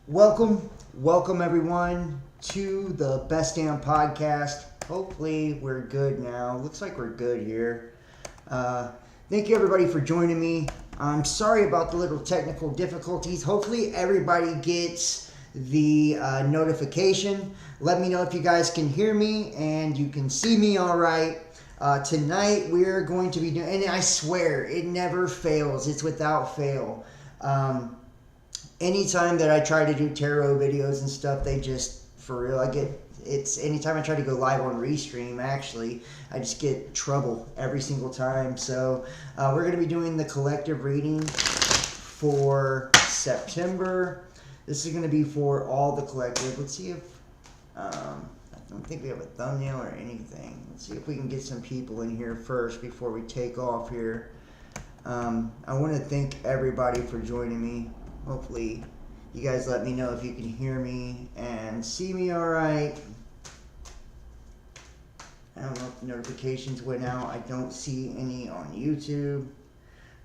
Welcome everyone to the Best Damn Podcast. Hopefully we're good now. Looks like we're good here. Thank you everybody for joining me. I'm sorry about the little technical difficulties. Hopefully everybody gets the notification. Let me know if you guys can hear me and you can see me all right. Tonight we're going to be doing, and I swear it never fails. It's without fail. Anytime that I try to do tarot videos and stuff, they just, for real, anytime I try to go live on Restream, actually, I just get trouble every single time. So we're going to be doing the collective reading for September. This is going to be for all the collective. Let's see if, I don't think we have a thumbnail or anything. Let's see if we can get some people in here first before we take off here. I want to thank everybody for joining me. Hopefully you guys let me know if you can hear me and see me all right. I don't know if the notifications went out. I don't see any on YouTube.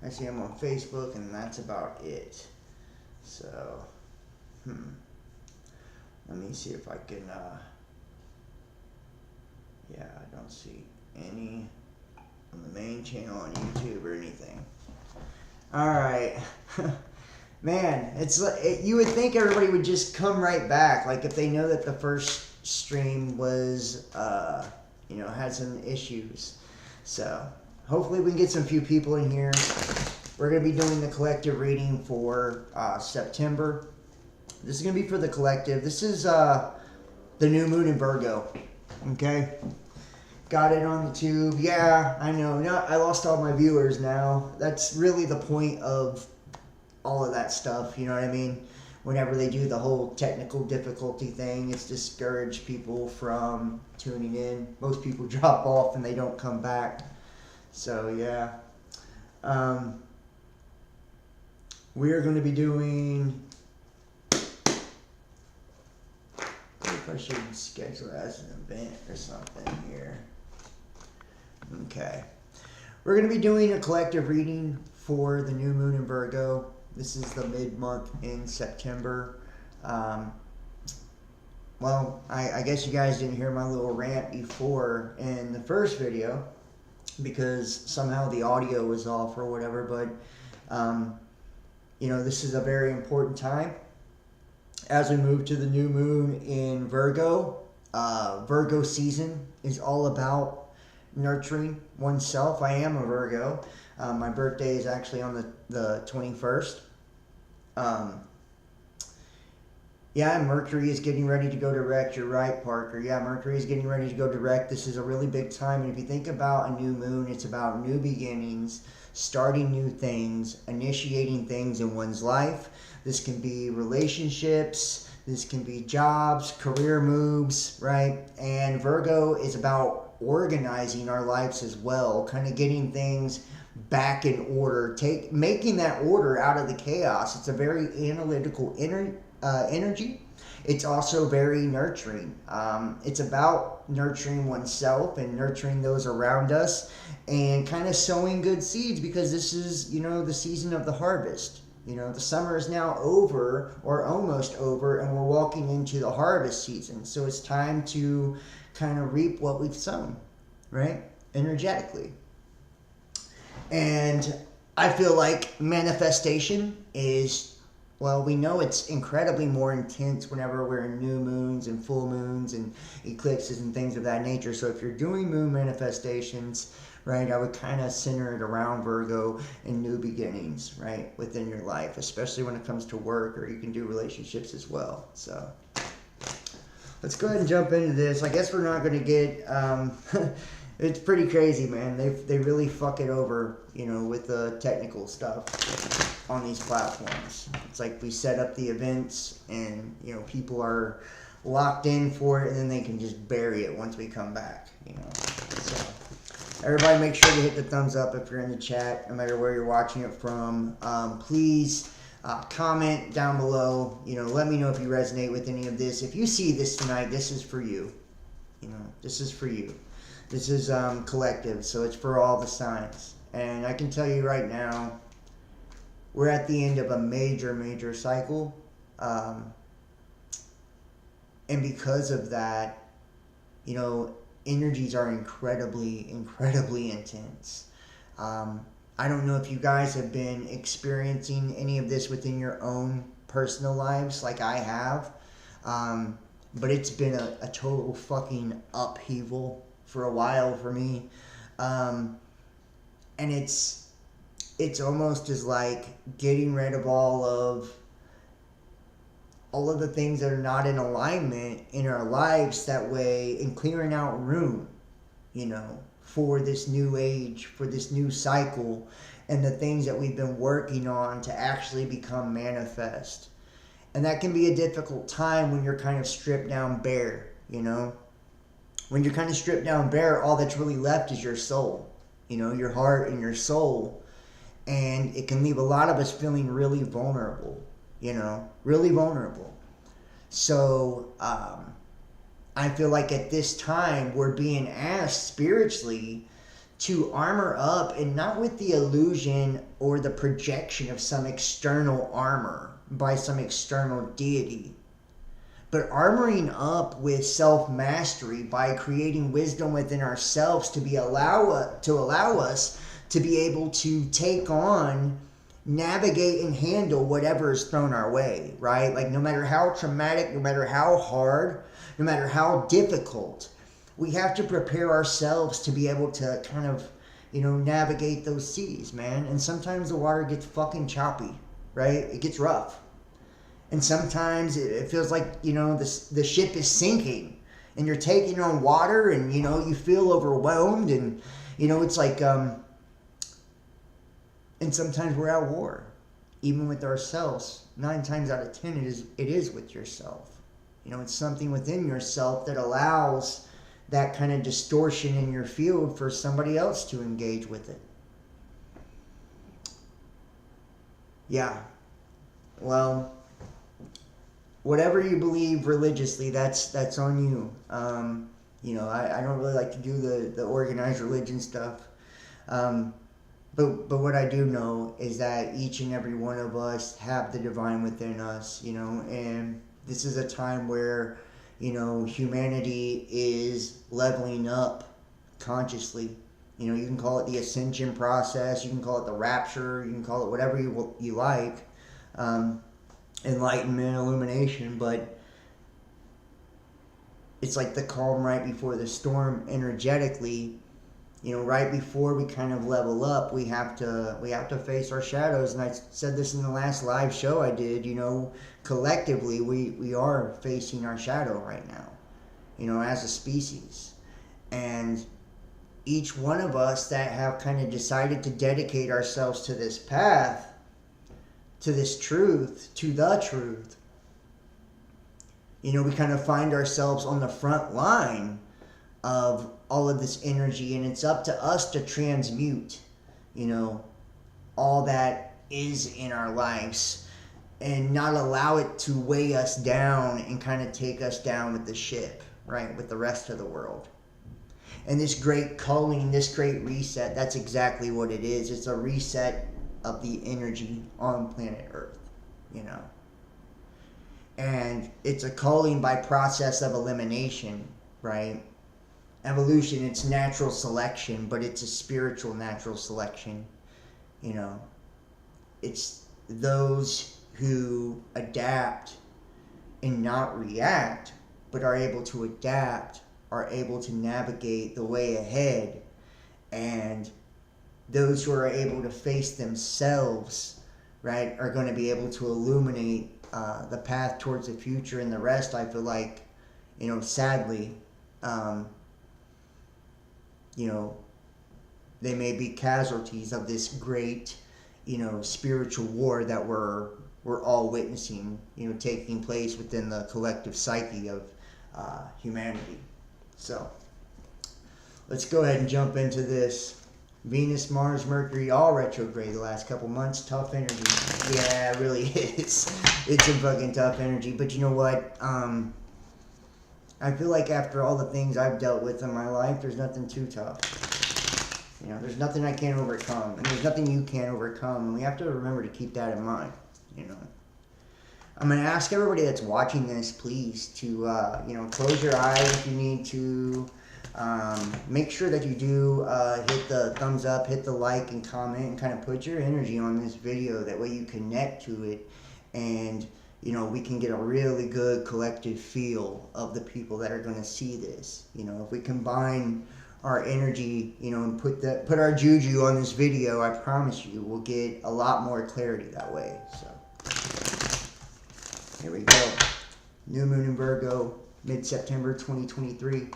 I see them on Facebook, and that's about it. So, let me see if I can, yeah, I don't see any on the main channel on YouTube or anything. All right. Man, it's like, you would think everybody would just come right back, like if they know that the first stream was, had some issues. So, hopefully we can get some few people in here. We're going to be doing the collective reading for September. This is going to be for the collective. This is the new moon in Virgo. Okay? Got it on the tube. Yeah, I know. I lost all my viewers now. That's really the point of all of that stuff, you know what I mean? Whenever they do the whole technical difficulty thing, it's discouraged people from tuning in. Most people drop off and they don't come back. So yeah. We are going to be doing, if I should schedule it as an event or something here. Okay. We're going to be doing a collective reading for the new moon in Virgo. This is the mid-month in September. Well, I guess you guys didn't hear my little rant before in the first video because somehow the audio was off or whatever, but this is a very important time as we move to the new moon in Virgo. Virgo season is all about nurturing oneself. I am a Virgo. My birthday is actually on the 21st. Mercury is getting ready to go direct. You're right, Parker. Yeah, Mercury is getting ready to go direct. This is a really big time. And if you think about a new moon, it's about new beginnings, starting new things, initiating things in one's life. This can be relationships. This can be jobs, career moves, right? And Virgo is about organizing our lives as well, kind of getting things back in order, making that order out of the chaos. It's a very analytical energy. It's also very nurturing. It's about nurturing oneself and nurturing those around us and kind of sowing good seeds because this is, the season of the harvest. The summer is now over or almost over and we're walking into the harvest season. So it's time to kind of reap what we've sown, right? Energetically. And I feel like manifestation is, well, we know it's incredibly more intense whenever we're in new moons and full moons and eclipses and things of that nature. So if you're doing moon manifestations, right, I would kind of center it around Virgo and new beginnings, right, within your life, especially when it comes to work, or you can do relationships as well. So let's go ahead and jump into this. I guess we're not going to get... It's pretty crazy, man. They really fuck it over, with the technical stuff on these platforms. It's like we set up the events and, people are locked in for it and then they can just bury it once we come back, So everybody make sure to hit the thumbs up if you're in the chat, no matter where you're watching it from. Please comment down below. Let me know if you resonate with any of this. If you see this tonight, this is for you. This is for you. This is collective, so it's for all the signs. And I can tell you right now, we're at the end of a major cycle. And because of that, you know, energies are incredibly, incredibly intense. I don't know if you guys have been experiencing any of this within your own personal lives like I have. But it's been a total fucking upheaval for a while for me. And it's almost as like getting rid of all of the things that are not in alignment in our lives, that way, and clearing out room, you know, for this new age, for this new cycle, and the things that we've been working on to actually become manifest. And that can be a difficult time when you're kind of stripped down bare, you know? When you're kind of stripped down bare, all that's really left is your soul, you know, your heart and your soul. And it can leave a lot of us feeling really vulnerable, you know, really vulnerable. So I feel like at this time we're being asked spiritually to armor up, and not with the illusion or the projection of some external armor by some external deity, but armoring up with self-mastery by creating wisdom within ourselves to allow us to be able to take on, navigate, and handle whatever is thrown our way, right? Like, no matter how traumatic, no matter how hard, no matter how difficult, we have to prepare ourselves to be able to kind of, you know, navigate those seas, man. And sometimes the water gets fucking choppy, right? It gets rough. And sometimes it feels like, you know, the ship is sinking and you're taking on water, and, you know, you feel overwhelmed, and, you know, it's like, and sometimes we're at war, even with ourselves. 9 times out of 10, it is with yourself. You know, it's something within yourself that allows that kind of distortion in your field for somebody else to engage with it. Yeah. Well, whatever you believe religiously, that's on you. You know, I don't really like to do the organized religion stuff. But what I do know is that each and every one of us have the divine within us, you know, and this is a time where, you know, humanity is leveling up consciously. You know, you can call it the ascension process, you can call it the rapture, you can call it whatever you like, enlightenment, illumination, but it's like the calm right before the storm energetically. You know, right before we kind of level up, we have to face our shadows. And I said this in the last live show I did, you know, collectively we are facing our shadow right now, you know, as a species. And each one of us that have kind of decided to dedicate ourselves to this path, to this truth, to the truth, you know, we kind of find ourselves on the front line of all of this energy, and it's up to us to transmute, you know, all that is in our lives, and not allow it to weigh us down and kind of take us down with the ship, right, with the rest of the world. And this great culling, this great reset, that's exactly what it is. It's a reset of the energy on planet Earth, you know. And it's a culling by process of elimination, right? Evolution, it's natural selection, but it's a spiritual natural selection, you know. It's those who adapt and not react, but are able to adapt, are able to navigate the way ahead, and those who are able to face themselves, right, are going to be able to illuminate the path towards the future. And the rest, I feel like, you know, sadly, you know, they may be casualties of this great, you know, spiritual war that we're all witnessing, you know, taking place within the collective psyche of humanity. So let's go ahead and jump into this. Venus, Mars, Mercury, all retrograde the last couple months. Tough energy. Yeah, it really is. It's some fucking tough energy. But you know what? I feel like after all the things I've dealt with in my life, there's nothing too tough. You know, there's nothing I can't overcome. And there's nothing you can't overcome. And we have to remember to keep that in mind, you know. I'm going to ask everybody that's watching this, please, to, close your eyes if you need to. Make sure that you do hit the thumbs up, hit the like and comment, and kind of put your energy on this video. That way you connect to it, and we can get a really good collective feel of the people that are going to see this. If we combine our energy, and put our juju on this video, I promise you we'll get a lot more clarity that way. So here we go. New moon in Virgo, mid-September 2023.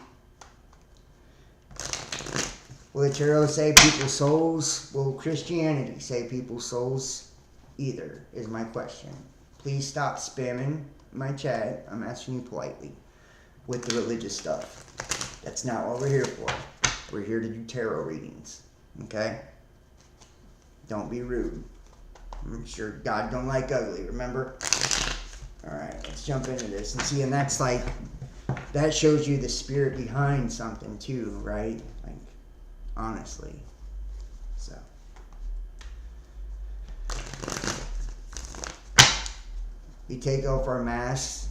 Will the tarot say people's souls? Will Christianity say people's souls? Either is my question. Please stop spamming my chat. I'm asking you politely with the religious stuff. That's not what we're here for. We're here to do tarot readings. Okay? Don't be rude. I'm sure God don't like ugly, remember? Alright, let's jump into this. And see, and that's like, that shows you the spirit behind something too, right? Like, honestly. So. We take off our masks,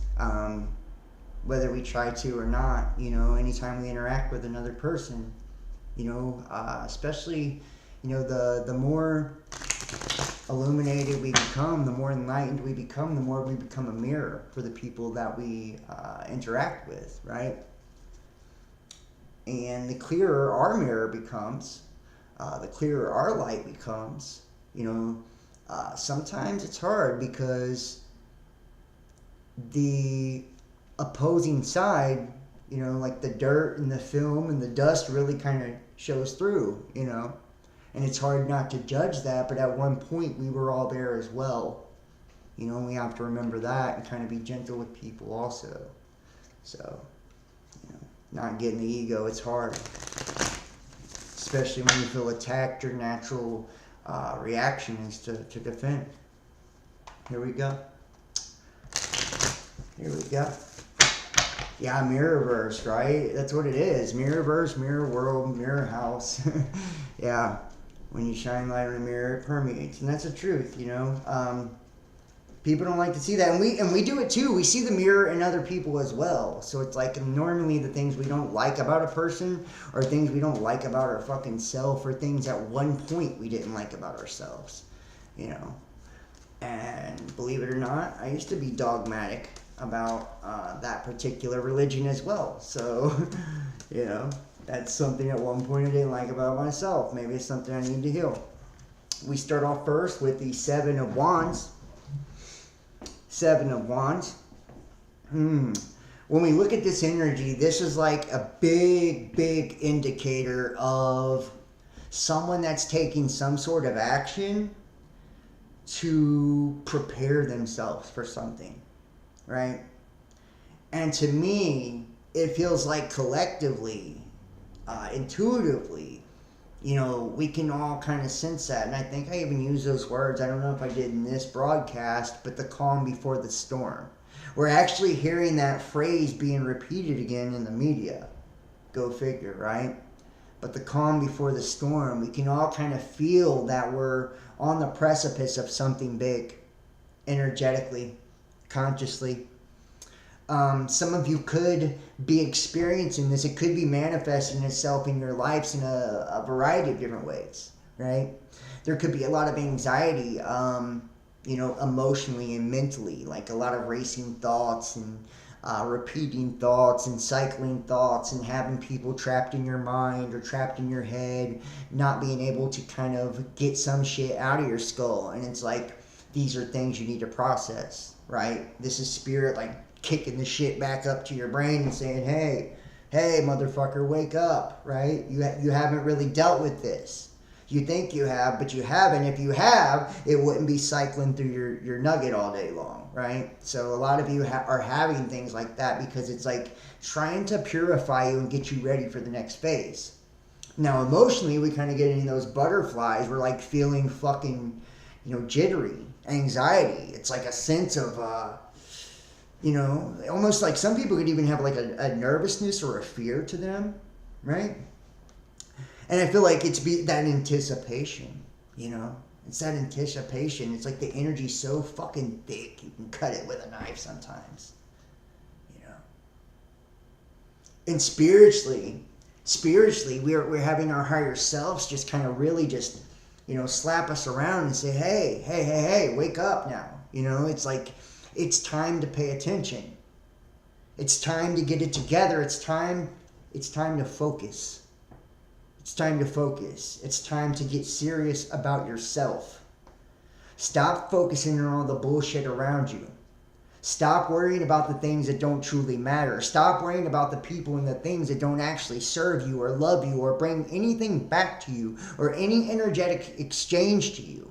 whether we try to or not, anytime we interact with another person, especially, the more illuminated we become, the more enlightened we become, the more we become a mirror for the people that we interact with, right? And the clearer our mirror becomes, the clearer our light becomes, sometimes it's hard because the opposing side, like the dirt and the film and the dust really kind of shows through, and it's hard not to judge that, but at one point we were all there as well, and we have to remember that and kind of be gentle with people also. So, not getting the ego, it's hard, especially when you feel attacked. Your natural reaction is to defend. Here we go. Here we go. Yeah, Mirrorverse, right? That's what it is. Mirrorverse, mirror world, mirror house. Yeah. When you shine light on a mirror, it permeates. And that's the truth, People don't like to see that. And we do it too. We see the mirror in other people as well. So it's like normally the things we don't like about a person or things we don't like about our fucking self or things at one point we didn't like about ourselves, And believe it or not, I used to be dogmatic about that particular religion as well. So, that's something at one point I didn't like about myself. Maybe it's something I need to heal. We start off first with the Seven of Wands. Seven of Wands. When we look at this energy, this is like a big, big indicator of someone that's taking some sort of action to prepare themselves for something. Right? And to me, it feels like collectively, intuitively, we can all kind of sense that. And I think I even use those words, I don't know if I did in this broadcast, but the calm before the storm. We're actually hearing that phrase being repeated again in the media. Go figure, right? But the calm before the storm, we can all kind of feel that we're on the precipice of something big, energetically, consciously. Some of you could be experiencing this. It could be manifesting itself in your lives in a variety of different ways, right? There could be a lot of anxiety, emotionally and mentally, like a lot of racing thoughts and repeating thoughts and cycling thoughts and having people trapped in your mind or trapped in your head, not being able to kind of get some shit out of your skull. And it's like, these are things you need to process, right? This is spirit like kicking the shit back up to your brain and saying, hey, motherfucker, wake up, right? You haven't really dealt with this. You think you have, but you haven't. If you have, it wouldn't be cycling through your nugget all day long, right? So a lot of you are having things like that because it's like trying to purify you and get you ready for the next phase. Now, emotionally, we kind of get into those butterflies. We're like feeling fucking, jittery, anxiety. It's like a sense of, almost like some people could even have like a nervousness or a fear to them, right? And I feel like it's that anticipation, It's that anticipation. It's like the energy's so fucking thick you can cut it with a knife sometimes. You know. And spiritually, we're having our higher selves just kind of really just, slap us around and say, hey, wake up now. It's like, it's time to pay attention. It's time to get it together. It's time to focus. It's time to focus. It's time to get serious about yourself. Stop focusing on all the bullshit around you. Stop worrying about the things that don't truly matter. Stop worrying about the people and the things that don't actually serve you or love you or bring anything back to you or any energetic exchange to you.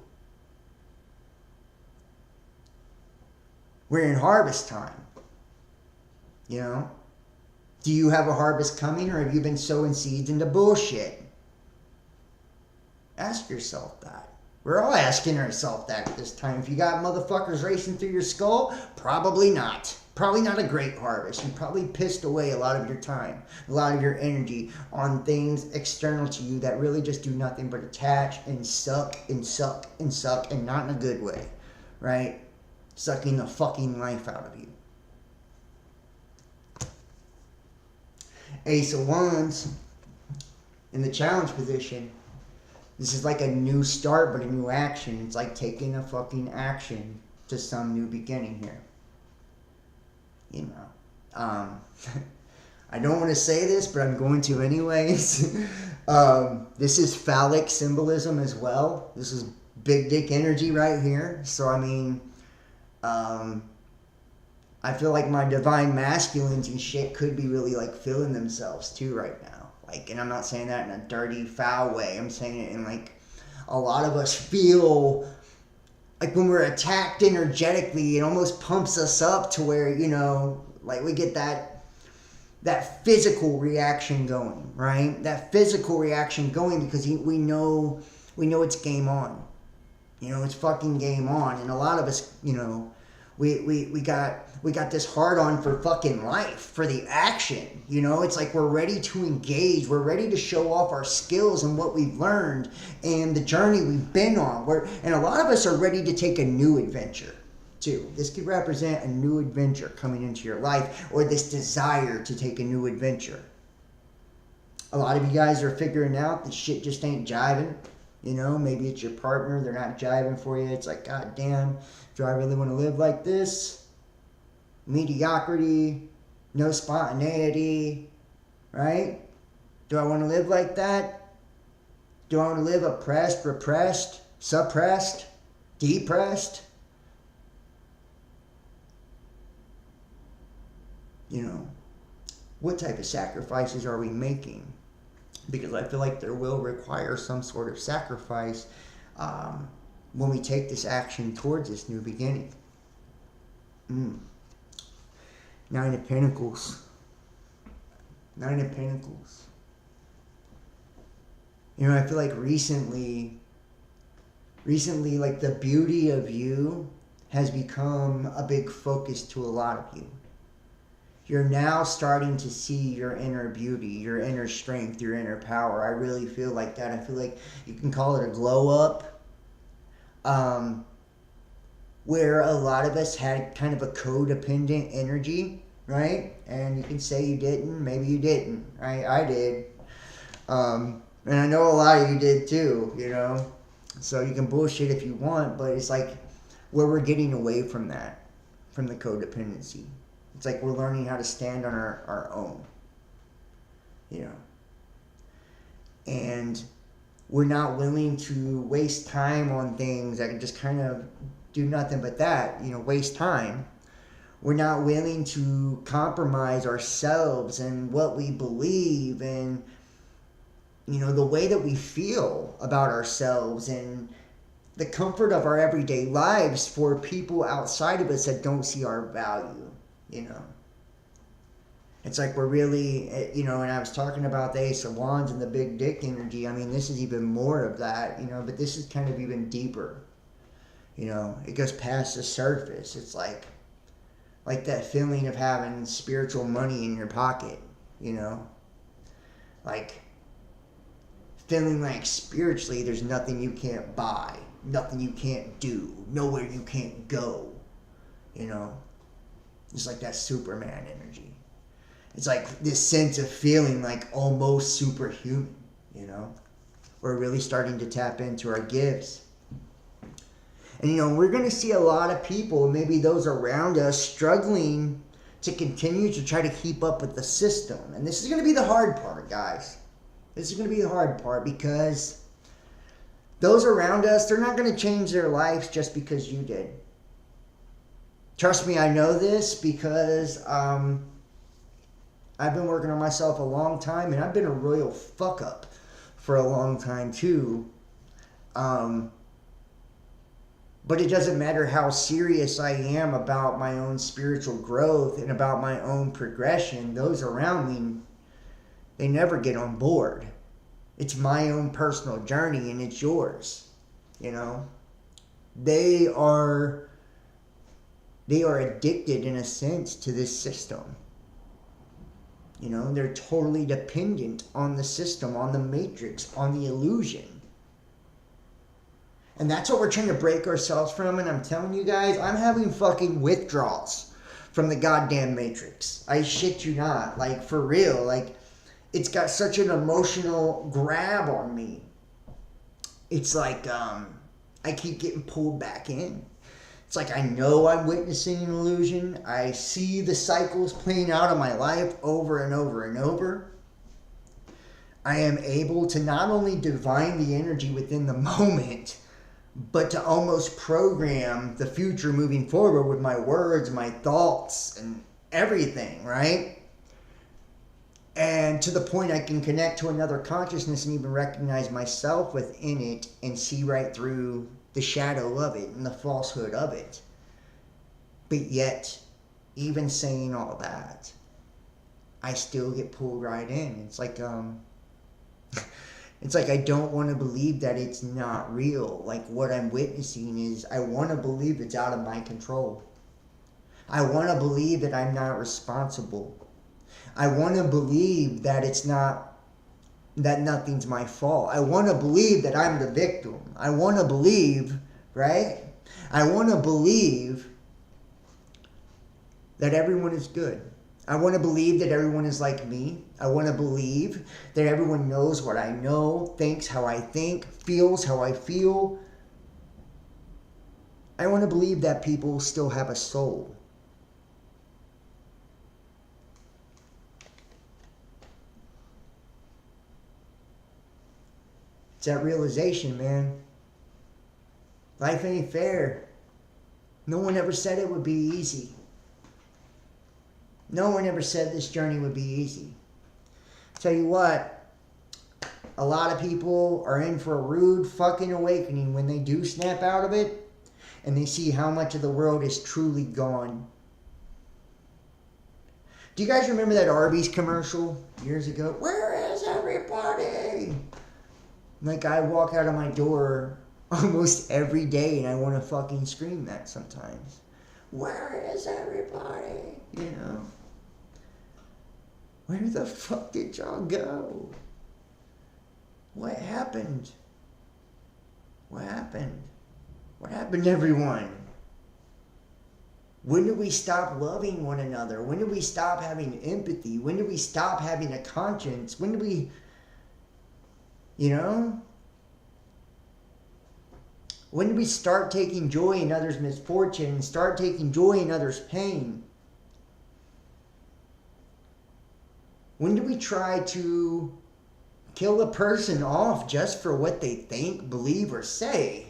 We're in harvest time. Do you have a harvest coming, or have you been sowing seeds into bullshit? Ask yourself that. We're all asking ourselves that at this time. If you got motherfuckers racing through your skull, probably not. Probably not a great harvest. You probably pissed away a lot of your time, a lot of your energy on things external to you that really just do nothing but attach and suck and suck and suck, and not in a good way, right? Sucking the fucking life out of you. Ace of Wands in the challenge position. This is like a new start, but a new action. It's like taking a fucking action to some new beginning here. I don't want to say this, but I'm going to anyways. This is phallic symbolism as well. This is big dick energy right here. So, I feel like my divine masculines and shit could be really like feeling themselves too right now. And I'm not saying that in a dirty, foul way. I'm saying it in like, a lot of us feel like when we're attacked energetically, it almost pumps us up to where, we get that physical reaction going, right? That physical reaction going because we know it's game on. It's fucking game on. And a lot of us, we got this hard on for fucking life, for the action. It's like we're ready to engage. We're ready to show off our skills and what we've learned and the journey we've been on. And a lot of us are ready to take a new adventure too. This could represent a new adventure coming into your life, or this desire to take a new adventure. A lot of you guys are figuring out that shit just ain't jiving. Maybe it's your partner. They're not jiving for you. It's like, God damn, do I really want to live like this? Mediocrity, no spontaneity, right? Do I want to live like that? Do I want to live oppressed, repressed, suppressed, depressed? What type of sacrifices are we making? Because I feel like there will require some sort of sacrifice when we take this action towards this new beginning. 9 of Pentacles. 9 of Pentacles. I feel like recently, like the beauty of you has become a big focus to a lot of you. You're now starting to see your inner beauty, your inner strength, your inner power. I really feel like that. I feel like you can call it a glow up. Where a lot of us had kind of a codependent energy, right? And you can say you didn't, maybe you didn't, right? I did. And I know a lot of you did too, So you can bullshit if you want, but it's like where we're getting away from that, from the codependency. It's like we're learning how to stand on our own, And we're not willing to waste time on things that just kind of do nothing but that, waste time. We're not willing to compromise ourselves and what we believe and, the way that we feel about ourselves and the comfort of our everyday lives for people outside of us that don't see our value. It's like we're really, and I was talking about the Ace of Wands and the big dick energy. This is even more of that, but this is kind of even deeper. It goes past the surface. It's like that feeling of having spiritual money in your pocket, like feeling like spiritually there's nothing you can't buy. nothing you can't do, nowhere you can't go, you know? It's like that Superman energy. It's like this sense of feeling like almost superhuman, you know? We're really starting to tap into our gifts. And, you know, we're going to see a lot of people, maybe those around us, struggling to continue to try to keep up with the system. And this is going to be the hard part, guys. This is going to be the hard part, because those around us, they're not going to change their lives just because you did. Trust me, I know this because I've been working on myself a long time, and I've been a royal fuck up for a long time too. But it doesn't matter how serious I am about my own spiritual growth and about my own progression, those around me, they never get on board. It's my own personal journey, and it's yours. You know, they are addicted in a sense to this system. You know, they're totally dependent on the system, on the matrix, on the illusion. And that's what we're trying to break ourselves from. And I'm telling you guys, I'm having fucking withdrawals from the goddamn matrix. I shit you not. Like, for real. Like, it's got such an emotional grab on me. It's like, I keep getting pulled back in. It's like I know I'm witnessing an illusion. I see the cycles playing out in my life over and over and over. I am able to not only divine the energy within the moment, but to almost program the future moving forward with my words, my thoughts, and everything, right? And to the point I can connect to another consciousness and even recognize myself within it and see right through the shadow of it and the falsehood of it. But yet, even saying all that, I still get pulled right in. It's like I don't want to believe that it's not real. Like, what I'm witnessing is, I want to believe it's out of my control. I want to believe that I'm not responsible. I want to believe that that nothing's my fault. I want to believe that I'm the victim. I want to believe, right? I want to believe that everyone is good. I want to believe that everyone is like me. I want to believe that everyone knows what I know, thinks how I think, feels how I feel. I want to believe that people still have a soul. It's that realization, man. Life ain't fair. No one ever said it would be easy. No one ever said this journey would be easy. Tell you what, a lot of people are in for a rude fucking awakening when they do snap out of it and they see how much of the world is truly gone. Do you guys remember that Arby's commercial years ago? Where is everybody? Like, I walk out of my door almost every day and I want to fucking scream that sometimes. Where is everybody? You know? Where the fuck did y'all go? What happened? What happened? What happened, everyone? When did we stop loving one another? When did we stop having empathy? When did we stop having a conscience? When did we, you know? When did we start taking joy in others' misfortune and start taking joy in others' pain? When do we try to kill a person off just for what they think, believe, or say?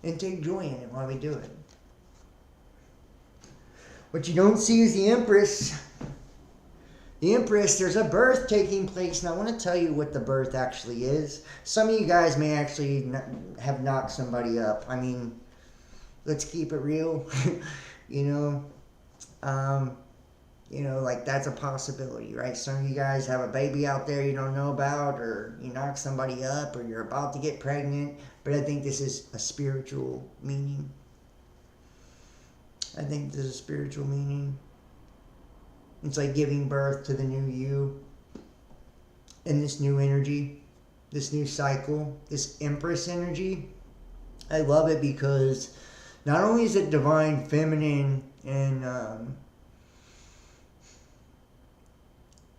And take joy in it while we do it. What you don't see is the Empress. The Empress, there's a birth taking place, and I want to tell you what the birth actually is. Some of you guys may actually have knocked somebody up. I mean, let's keep it real. Like, that's a possibility, right? Some of you guys have a baby out there you don't know about, or you knock somebody up, or you're about to get pregnant. But I think this is a spiritual meaning. I think there's a spiritual meaning. It's like giving birth to the new you. in this new energy, this new cycle, this Empress energy. I love it because not only is it divine feminine and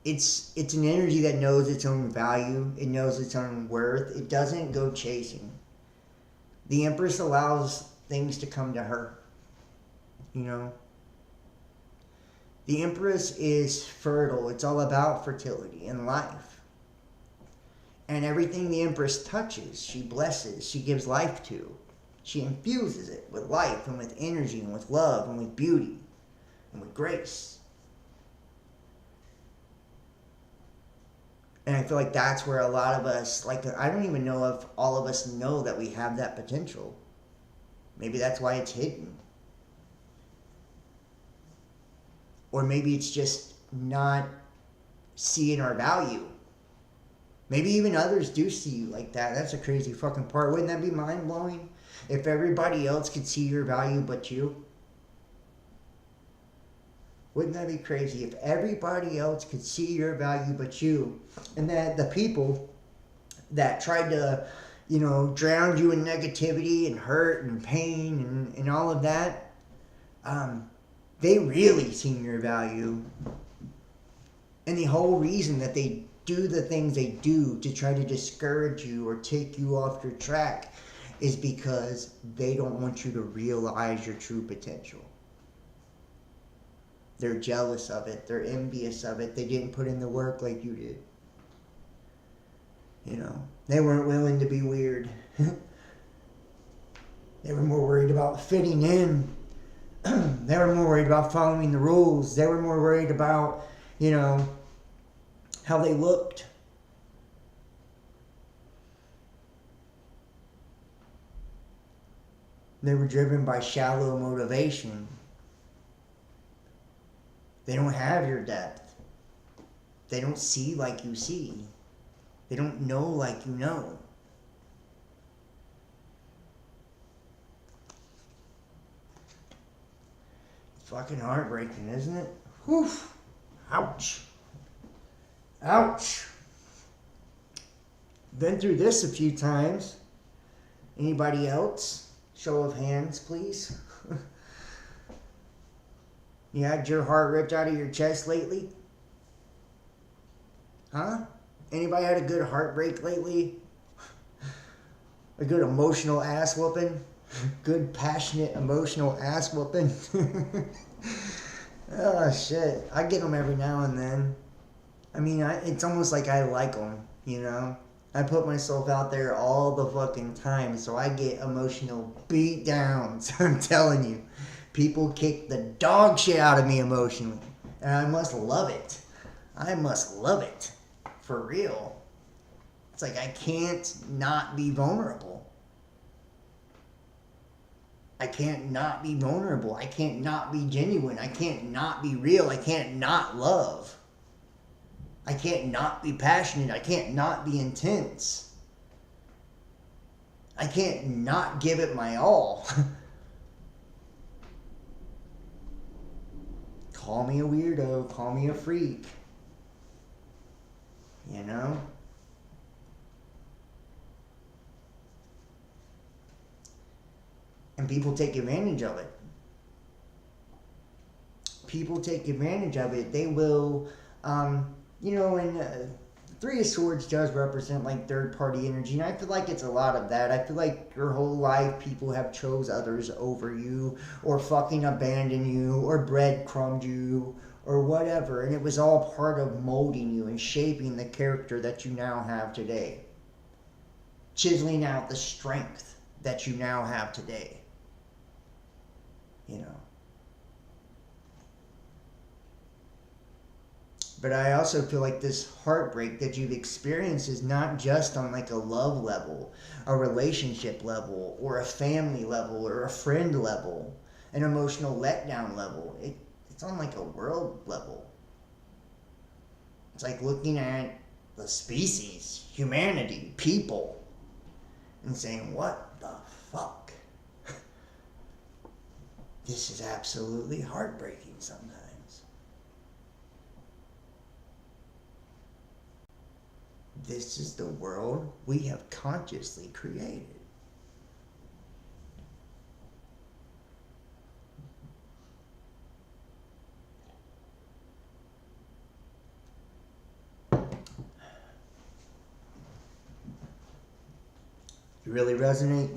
it's an energy that knows its own value, it knows its own worth, it doesn't go chasing. The Empress allows things to come to her, you know. The Empress is fertile. It's all about fertility and life. And everything the Empress touches, she blesses, she gives life to. She infuses it with life and with energy and with love and with beauty and with grace. And I feel like that's where a lot of us, like, I don't even know if all of us know that we have that potential. Maybe that's why it's hidden. Or maybe it's just not seeing our value. Maybe even others do see you like that. That's a crazy fucking part. Wouldn't that be mind-blowing? If everybody else could see your value but you? Wouldn't that be crazy if everybody else could see your value but you? And that the people that tried to, you know, drown you in negativity and hurt and pain and all of that, they really seen your value. And the whole reason that they do the things they do to try to discourage you or take you off your track is because they don't want you to realize your true potential. They're jealous of it. They're envious of it. They didn't put in the work like you did. You know, they weren't willing to be weird. They were more worried about fitting in. They were more worried about following the rules. They were more worried about, you know, how they looked. They were driven by shallow motivation. They don't have your depth. They don't see like you see. They don't know like you know. It's fucking heartbreaking, isn't it? Whew. Ouch. Ouch. Been through this a few times. Anybody else? Show of hands, please. You had your heart ripped out of your chest lately? Huh? Anybody had a good heartbreak lately? A good emotional ass whooping? Good passionate emotional ass whooping? Oh shit. I get them every now and then. I mean, it's almost like I like them, you know? I put myself out there all the fucking time, so I get emotional beat downs. I'm telling you. People kick the dog shit out of me emotionally. And I must love it. I must love it. For real. It's like I can't not be vulnerable. I can't not be vulnerable. I can't not be genuine. I can't not be real. I can't not love. I can't not be passionate. I can't not be intense. I can't not give it my all. Call me a weirdo. Call me a freak. You know? And people take advantage of it. People take advantage of it. They will, you know, and Three of Swords does represent like third party energy, and I feel like it's a lot of that. I feel like your whole life people have chose others over you, or fucking abandoned you, or breadcrumbed you, or whatever, and it was all part of molding you and shaping the character that you now have today. Chiseling out the strength that you now have today. You know. But I also feel like this heartbreak that you've experienced is not just on like a love level, a relationship level, or a family level, or a friend level, an emotional letdown level. It's on like a world level. It's like looking at the species, humanity, people, and saying, what the fuck? This is absolutely heartbreaking sometimes. this is the world we have consciously created. You really resonate?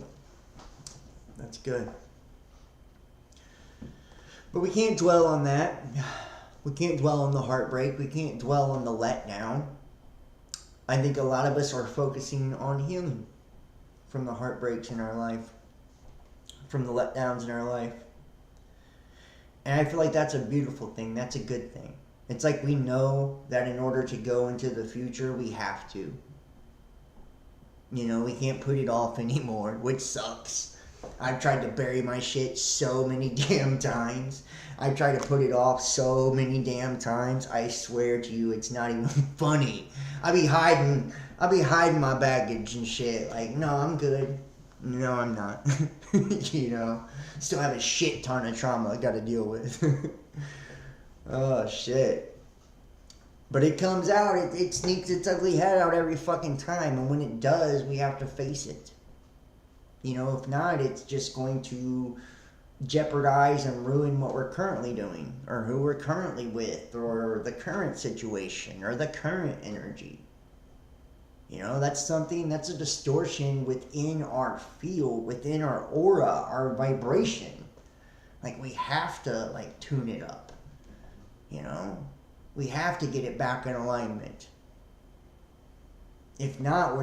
That's good. But we can't dwell on that. We can't dwell on the heartbreak. We can't dwell on the letdown. I think a lot of us are focusing on healing from the heartbreaks in our life, from the letdowns in our life. And I feel like that's a beautiful thing. That's a good thing. It's like we know that in order to go into the future, we have to. You know, we can't put it off anymore, which sucks. I've tried to bury my shit so many damn times. I've tried to put it off so many damn times. I swear to you, it's not even funny. I'll be hiding my baggage and shit. Like, no, I'm good. No, I'm not. You know, still have a shit ton of trauma I gotta deal with. Oh, shit. But it comes out, it sneaks its ugly head out every fucking time. And when it does, we have to face it. You know, if not, it's just going to jeopardize and ruin what we're currently doing, or who we're currently with, or the current situation, or the current energy. You know, that's a distortion within our field, within our aura, our vibration. Like, we have to, like, tune it up. You know? We have to get it back in alignment. If not,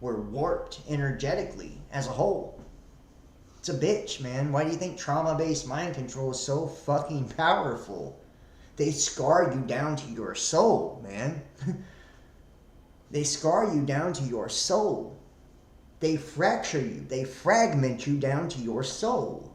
we're warped energetically as a whole. It's a bitch, man. Why do you think trauma-based mind control is so fucking powerful? They scar you down to your soul, man. They scar you down to your soul. They fracture you. They fragment you down to your soul.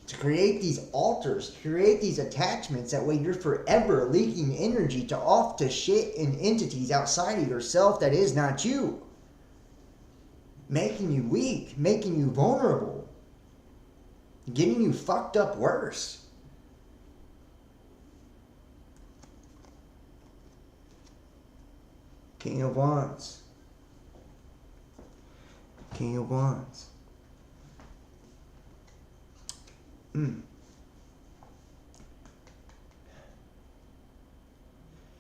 To create these altars, create these attachments, that way you're forever leaking energy off to shit and entities outside of yourself that is not you. Making you weak, making you vulnerable, getting you fucked up worse. King of Wands. King of Wands.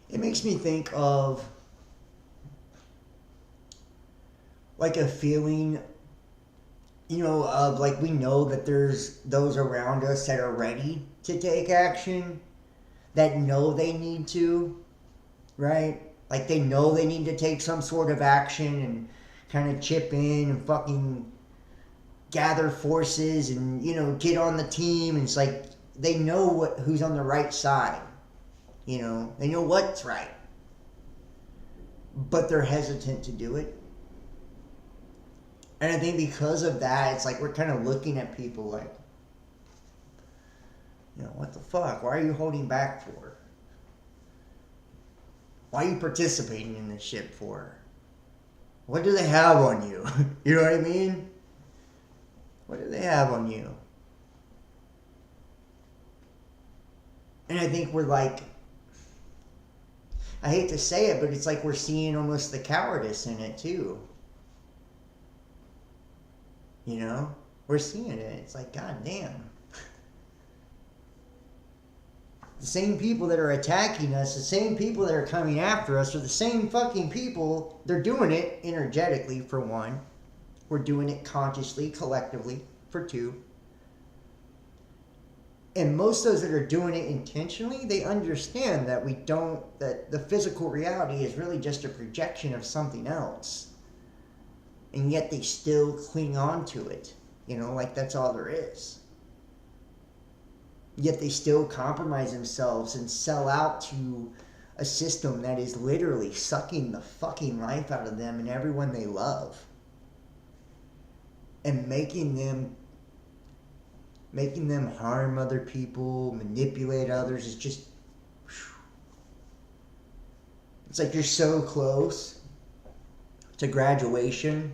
It makes me think of like a feeling, you know, of like we know that there's those around us that are ready to take action, that know they need to, right? Like they know they need to take some sort of action and kind of chip in and fucking gather forces and, you know, get on the team. And it's like they know who's on the right side. You know, they know what's right. But they're hesitant to do it. And I think because of that, it's like we're kind of looking at people like, you know, what the fuck? Why are you holding back for? Why are you participating in this shit for? What do they have on you? You know what I mean? What do they have on you? And I think we're like, I hate to say it, but it's like we're seeing almost the cowardice in it too. You know? We're seeing it. It's like, god damn. The same people that are attacking us, the same people that are coming after us, are the same fucking people. They're doing it energetically, for one. We're doing it consciously, collectively, for two. And most of those that are doing it intentionally, they understand that that the physical reality is really just a projection of something else. And yet they still cling on to it. You know, like that's all there is. Yet they still compromise themselves and sell out to a system that is literally sucking the fucking life out of them and everyone they love. And making them harm other people, manipulate others. Is just, it's like you're so close to graduation.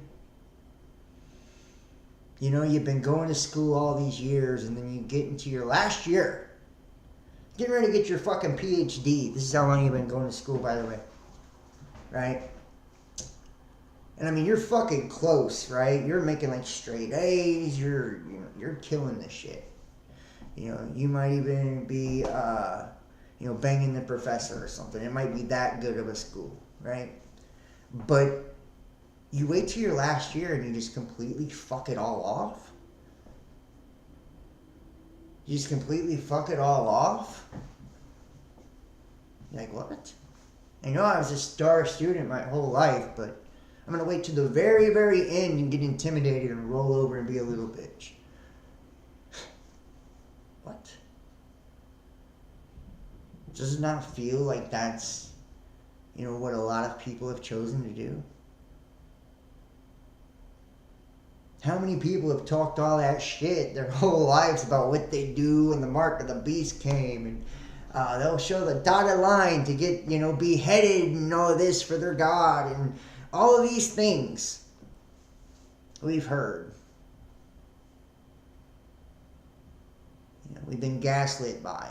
You know, you've been going to school all these years, and then you get into your last year. Getting ready to get your fucking PhD. This is how long you've been going to school, by the way. Right? And I mean, you're fucking close, right? You're making like straight A's. You're killing this shit. You know, you might even be, banging the professor or something. It might be that good of a school, right? But you wait till your last year and you just completely fuck it all off. You just completely fuck it all off. You're like, what? I know I was a star student my whole life, but I'm going to wait to the very, very end and get intimidated and roll over and be a little bitch. What? Does it not feel like that's, what a lot of people have chosen to do? How many people have talked all that shit their whole lives about what they do when the mark of the beast came, and they'll show the dotted line to get, beheaded and all this for their God, and all of these things we've heard. We've been gaslit by.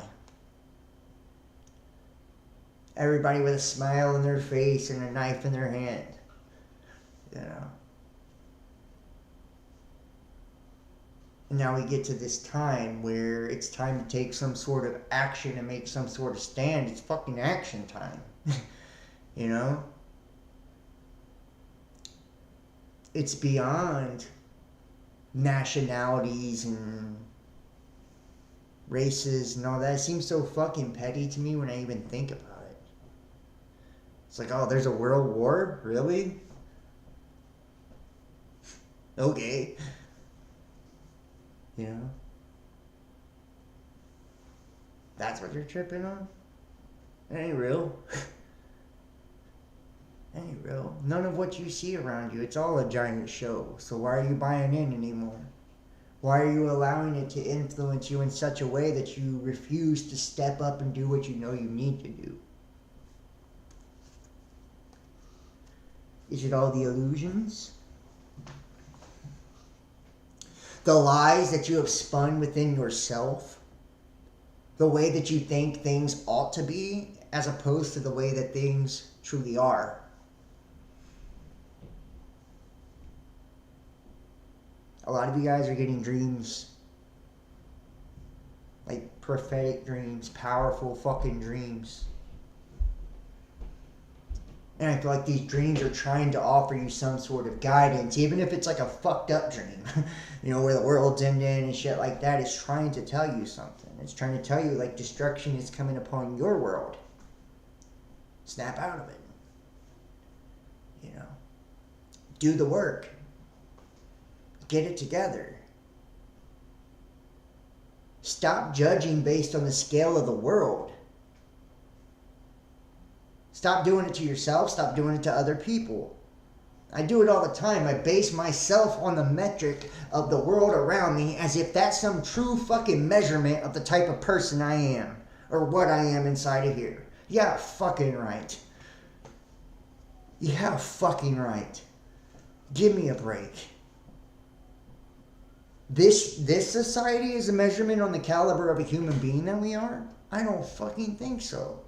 Everybody with a smile on their face and a knife in their hand. And now we get to this time where it's time to take some sort of action and make some sort of stand. It's fucking action time. It's beyond nationalities and races and all that. It seems so fucking petty to me when I even think about it. It's like, oh, there's a world war? Really? Okay. That's what you're tripping on? It ain't real. It ain't real. None of what you see around you, it's all a giant show. So why are you buying in anymore? Why are you allowing it to influence you in such a way that you refuse to step up and do what you know you need to do? Is it all the illusions? The lies that you have spun within yourself? The way that you think things ought to be, as opposed to the way that things truly are? A lot of you guys are getting dreams. Like prophetic dreams, powerful fucking dreams. And I feel like these dreams are trying to offer you some sort of guidance, even if it's like a fucked up dream, where the world's ending and shit like that. It's trying to tell you something. It's trying to tell you like destruction is coming upon your world. Snap out of it. Do the work. Get it together. Stop judging based on the scale of the world. Stop doing it to yourself. Stop doing it to other people. I do it all the time. I base myself on the metric of the world around me as if that's some true fucking measurement of the type of person I am or what I am inside of here. Yeah, fucking right. Yeah, fucking right. Give me a break. This society is a measurement on the caliber of a human being that we are? I don't fucking think so.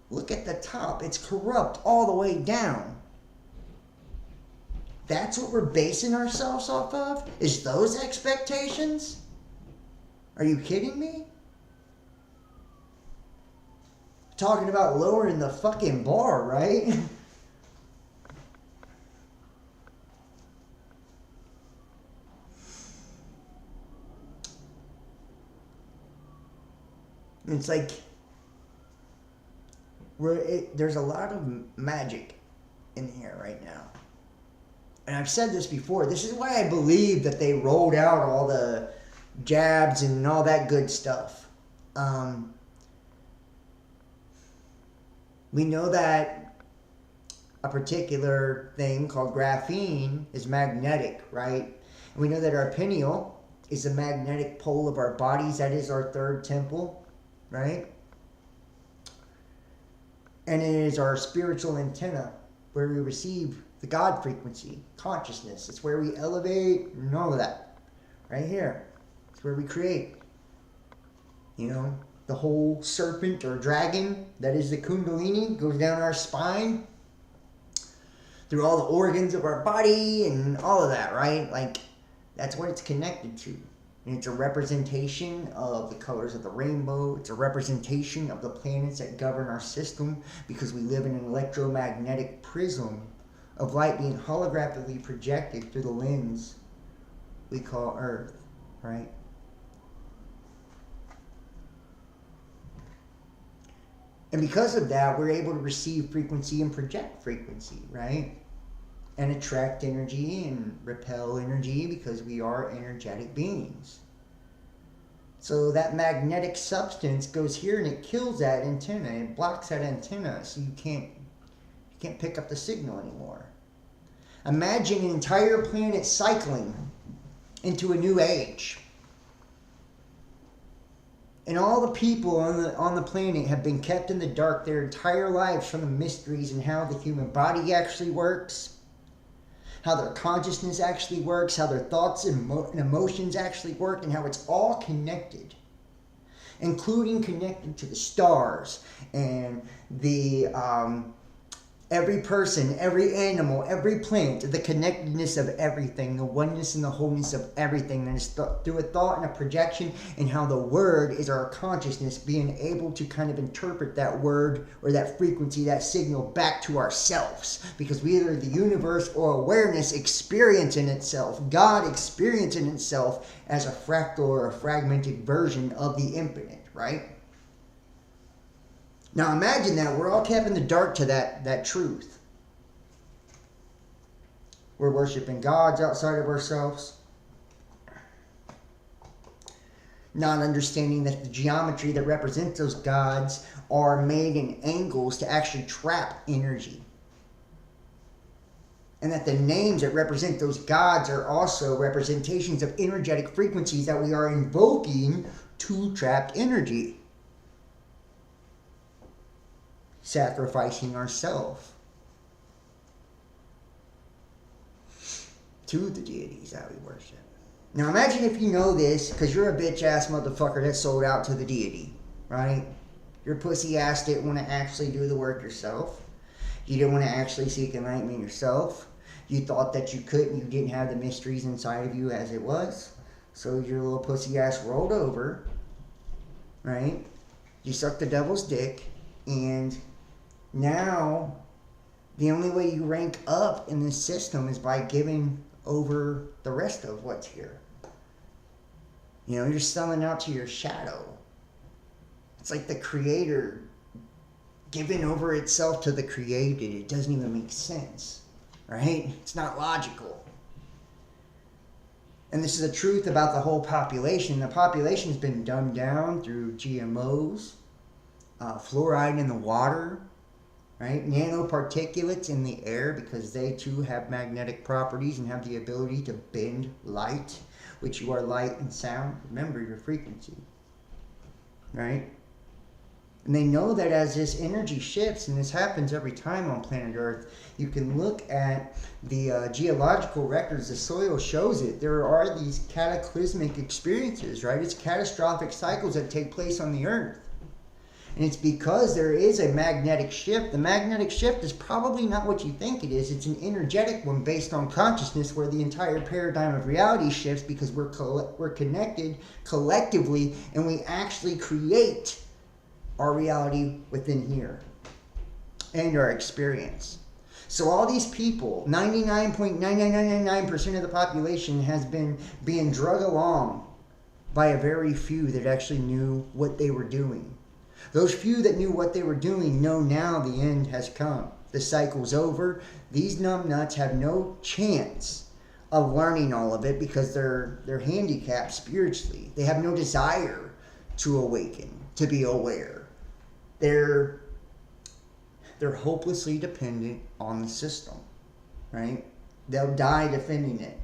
Look at the top. It's corrupt all the way down. That's what we're basing ourselves off of? Is those expectations? Are you kidding me? Talking about lowering the fucking bar, right? It's like there's a lot of magic in here right now. And I've said this before. This is why I believe that they rolled out all the jabs and all that good stuff. We know that a particular thing called graphene is magnetic, right? And we know that our pineal is the magnetic pole of our bodies. That is our third temple, right? And it is our spiritual antenna where we receive the God frequency, consciousness. It's where we elevate and all of that. Right here. It's where we create. You know? the whole serpent or dragon that is the Kundalini goes down our spine through all the organs of our body and all of that, right? Like, that's what it's connected to. And it's a representation of the colors of the rainbow. It's a representation of the planets that govern our system, because we live in an electromagnetic prism of light being holographically projected through the lens we call Earth, right? And because of that, we're able to receive frequency and project frequency, right? And attract energy and repel energy, because we are energetic beings. So that magnetic substance goes here and it kills that antenna. It blocks that antenna, so you can't pick up the signal anymore. Imagine an entire planet cycling into a new age. And all the people on the planet have been kept in the dark their entire lives from the mysteries and how the human body actually works, how their consciousness actually works, how their thoughts and emotions actually work, and how it's all connected, including connected to the stars and the every person, every animal, every plant, the connectedness of everything, the oneness and the wholeness of everything. And it's through a thought and a projection, and how the word is our consciousness being able to kind of interpret that word or that frequency, that signal back to ourselves. Because we either the universe or awareness experiencing itself, God experiencing itself as a fractal or a fragmented version of the infinite, right? Now imagine that we're all kept in the dark to that truth. We're worshiping gods outside of ourselves, not understanding that the geometry that represents those gods are made in angles to actually trap energy. And that the names that represent those gods are also representations of energetic frequencies that we are invoking to trap energy. Sacrificing ourselves to the deities that we worship. Now imagine if you know this, because you're a bitch ass motherfucker that sold out to the deity, right? Your pussy ass didn't want to actually do the work yourself. You didn't want to actually seek enlightenment yourself. You thought that you couldn't, you didn't have the mysteries inside of you as it was. So your little pussy ass rolled over, right? You sucked the devil's dick, and now, the only way you rank up in this system is by giving over the rest of what's here. You know, you're selling out to your shadow. It's like the creator giving over itself to the created. It doesn't even make sense, right? It's not logical. And this is the truth about the whole population. The population's been dumbed down through GMOs, fluoride in the water, right? Nanoparticulates in the air, because they too have magnetic properties and have the ability to bend light, which you are light and sound. Remember your frequency, right? And they know that as this energy shifts, and this happens every time on planet Earth, you can look at the geological records, the soil shows it. There are these cataclysmic experiences, right? It's catastrophic cycles that take place on the Earth. And it's because there is a magnetic shift. The magnetic shift is probably not what you think it is. It's an energetic one based on consciousness, where the entire paradigm of reality shifts, because we're connected collectively, and we actually create our reality within here and our experience. So all these people, 99.99999% of the population has been being drug along by a very few that actually knew what they were doing. Those few that knew what they were doing know now the end has come. The cycle's over. These numbnuts have no chance of learning all of it, because they're handicapped spiritually. They have no desire to awaken, to be aware. They're hopelessly dependent on the system, right? They'll die defending it,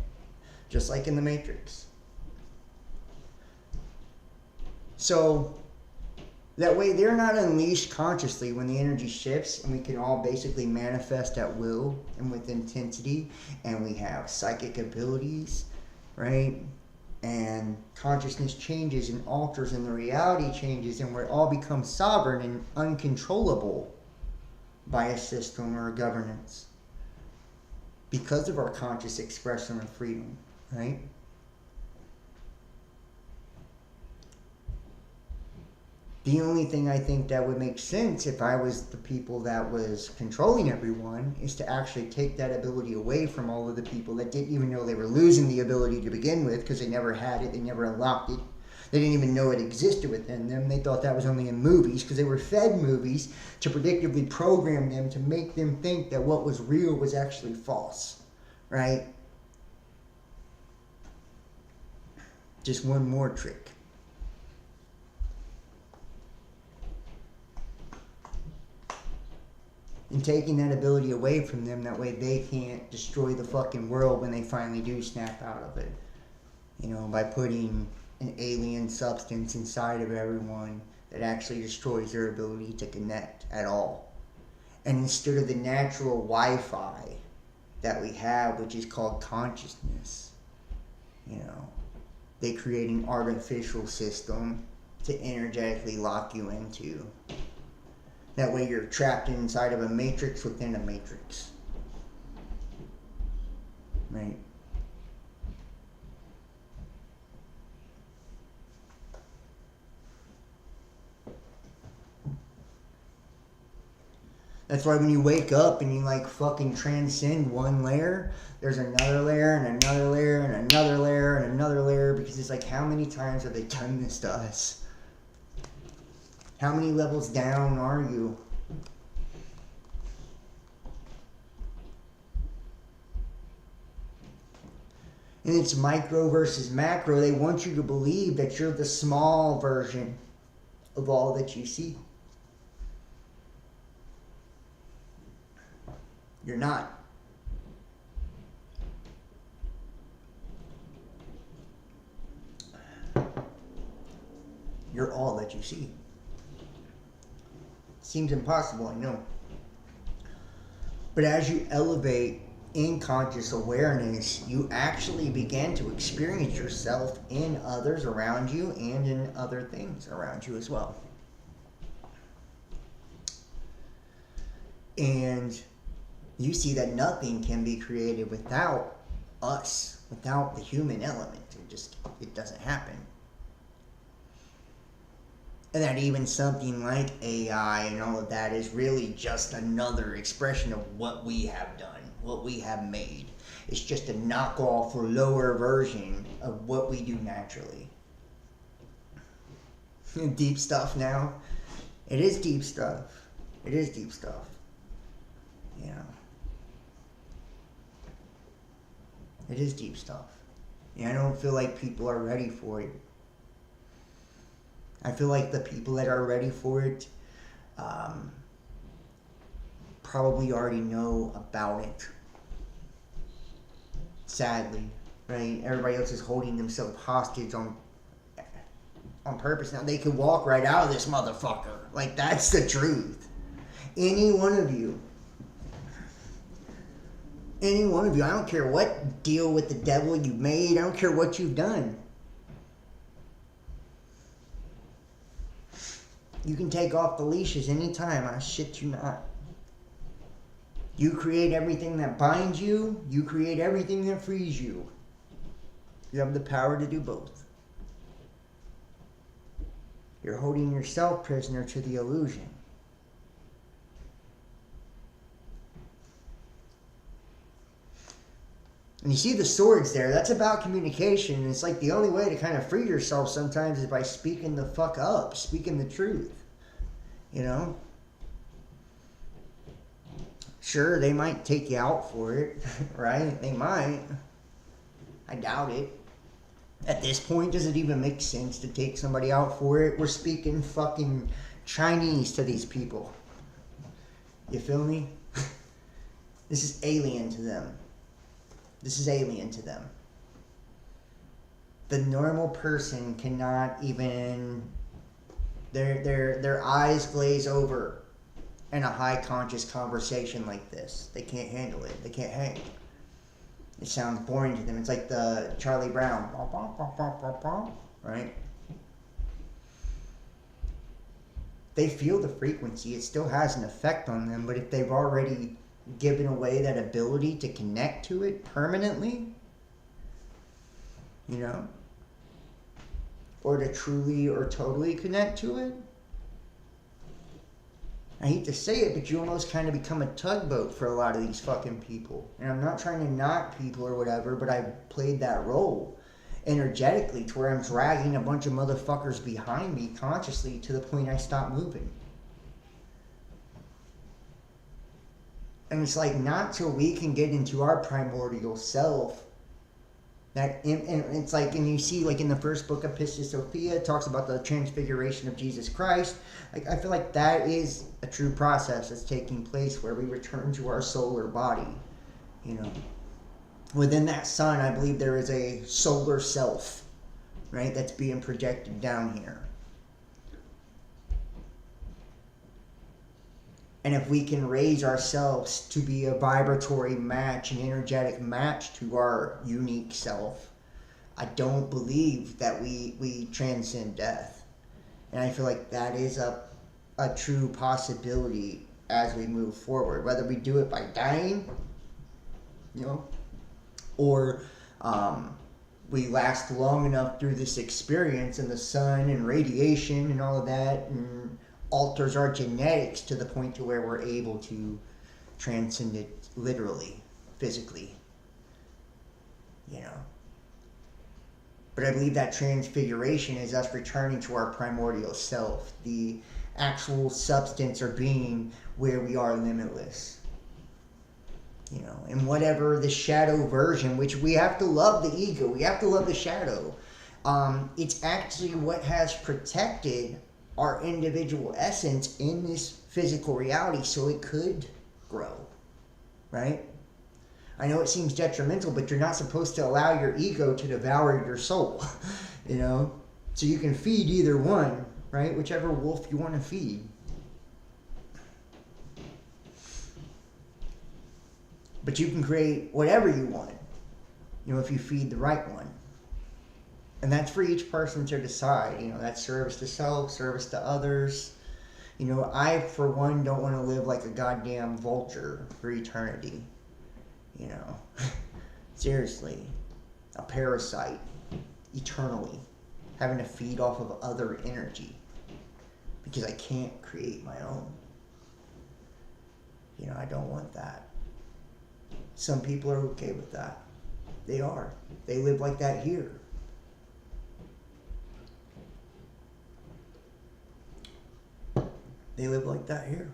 just like in the Matrix. So that way they're not unleashed consciously when the energy shifts, and we can all basically manifest at will and with intensity, and we have psychic abilities, right? And consciousness changes and alters and the reality changes and where it all becomes sovereign and uncontrollable by a system or a governance because of our conscious expression of freedom, right? The only thing I think that would make sense if I was the people that was controlling everyone is to actually take that ability away from all of the people that didn't even know they were losing the ability to begin with because they never had it, they never unlocked it. They didn't even know it existed within them. They thought that was only in movies because they were fed movies to predictably program them to make them think that what was real was actually false, right? Just one more trick. And taking that ability away from them, that way they can't destroy the fucking world when they finally do snap out of it. You know, by putting an alien substance inside of everyone that actually destroys their ability to connect at all. And instead of the natural Wi-Fi that we have, which is called consciousness, you know, they create an artificial system to energetically lock you into. That way you're trapped inside of a matrix within a matrix. Right? That's why when you wake up and you like fucking transcend one layer, there's another layer and another layer and another layer and another layer, because it's like, how many times have they done this to us? How many levels down are you? And it's micro versus macro. They want you to believe that you're the small version of all that you see. You're not. You're all that you see. Seems impossible, I know. But as you elevate in conscious awareness, you actually begin to experience yourself in others around you and in other things around you as well. And you see that nothing can be created without us, without the human element. It doesn't happen. And that even something like AI and all of that is really just another expression of what we have done, what we have made. It's just a knockoff or lower version of what we do naturally. Deep stuff now. It is deep stuff. It is deep stuff. You know. It is deep stuff. Yeah, I don't feel like people are ready for it. I feel like the people that are ready for it probably already know about it. Sadly, right? Everybody else is holding themselves hostage on purpose. Now they could walk right out of this motherfucker. Like, that's the truth. Any one of you, I don't care what deal with the devil you made, I don't care what you've done. You can take off the leashes anytime, I shit you not. You create everything that binds you, you create everything that frees you. You have the power to do both. You're holding yourself prisoner to the illusion. And you see the swords there, that's about communication. And it's like the only way to kind of free yourself sometimes is by speaking the fuck up, speaking the truth. You know? Sure, they might take you out for it, right? They might. I doubt it. At this point, does it even make sense to take somebody out for it? We're speaking fucking Chinese to these people. You feel me? This is alien to them. This is alien to them. The normal person cannot even, their eyes glaze over in a high conscious conversation like this. They can't handle it. They can't hang. It sounds boring to them. It's like the Charlie Brown. right? They feel the frequency. It still has an effect on them, but if they've already given away that ability to connect to it permanently, you know, or to truly or totally connect to it, I hate to say it, but you almost kind of become a tugboat for a lot of these fucking people. And I'm not trying to knock people or whatever, but I've played that role energetically to where I'm dragging a bunch of motherfuckers behind me consciously to the point I stop moving. And it's like not till we can get into our primordial self that, and it's like, and you see like in the first book of Pistis Sophia, it talks about the transfiguration of Jesus Christ. Like I feel like that is a true process that's taking place where we return to our solar body, you know. Within that sun, I believe there is a solar self, right, that's being projected down here. And if we can raise ourselves to be a vibratory match, an energetic match to our unique self, I don't believe that we transcend death. And I feel like that is a true possibility as we move forward. Whether we do it by dying, you know, or we last long enough through this experience and the sun and radiation and all of that, and alters our genetics to the point to where we're able to transcend it literally, physically, you know. But I believe that transfiguration is us returning to our primordial self, the actual substance or being where we are limitless. You know, and whatever the shadow version, which we have to love the ego, we have to love the shadow. It's actually what has protected our individual essence in this physical reality so it could grow, right? I know it seems detrimental, but you're not supposed to allow your ego to devour your soul, you know? So you can feed either one, right? Whichever wolf you want to feed. But you can create whatever you want, you know, if you feed the right one. And that's for each person to decide, you know, that's service to self, service to others. You know, I, for one, don't want to live like a goddamn vulture for eternity, you know. Seriously, a parasite, eternally, having to feed off of other energy because I can't create my own. You know, I don't want that. Some people are okay with that. They are. They live like that here. They live like that here.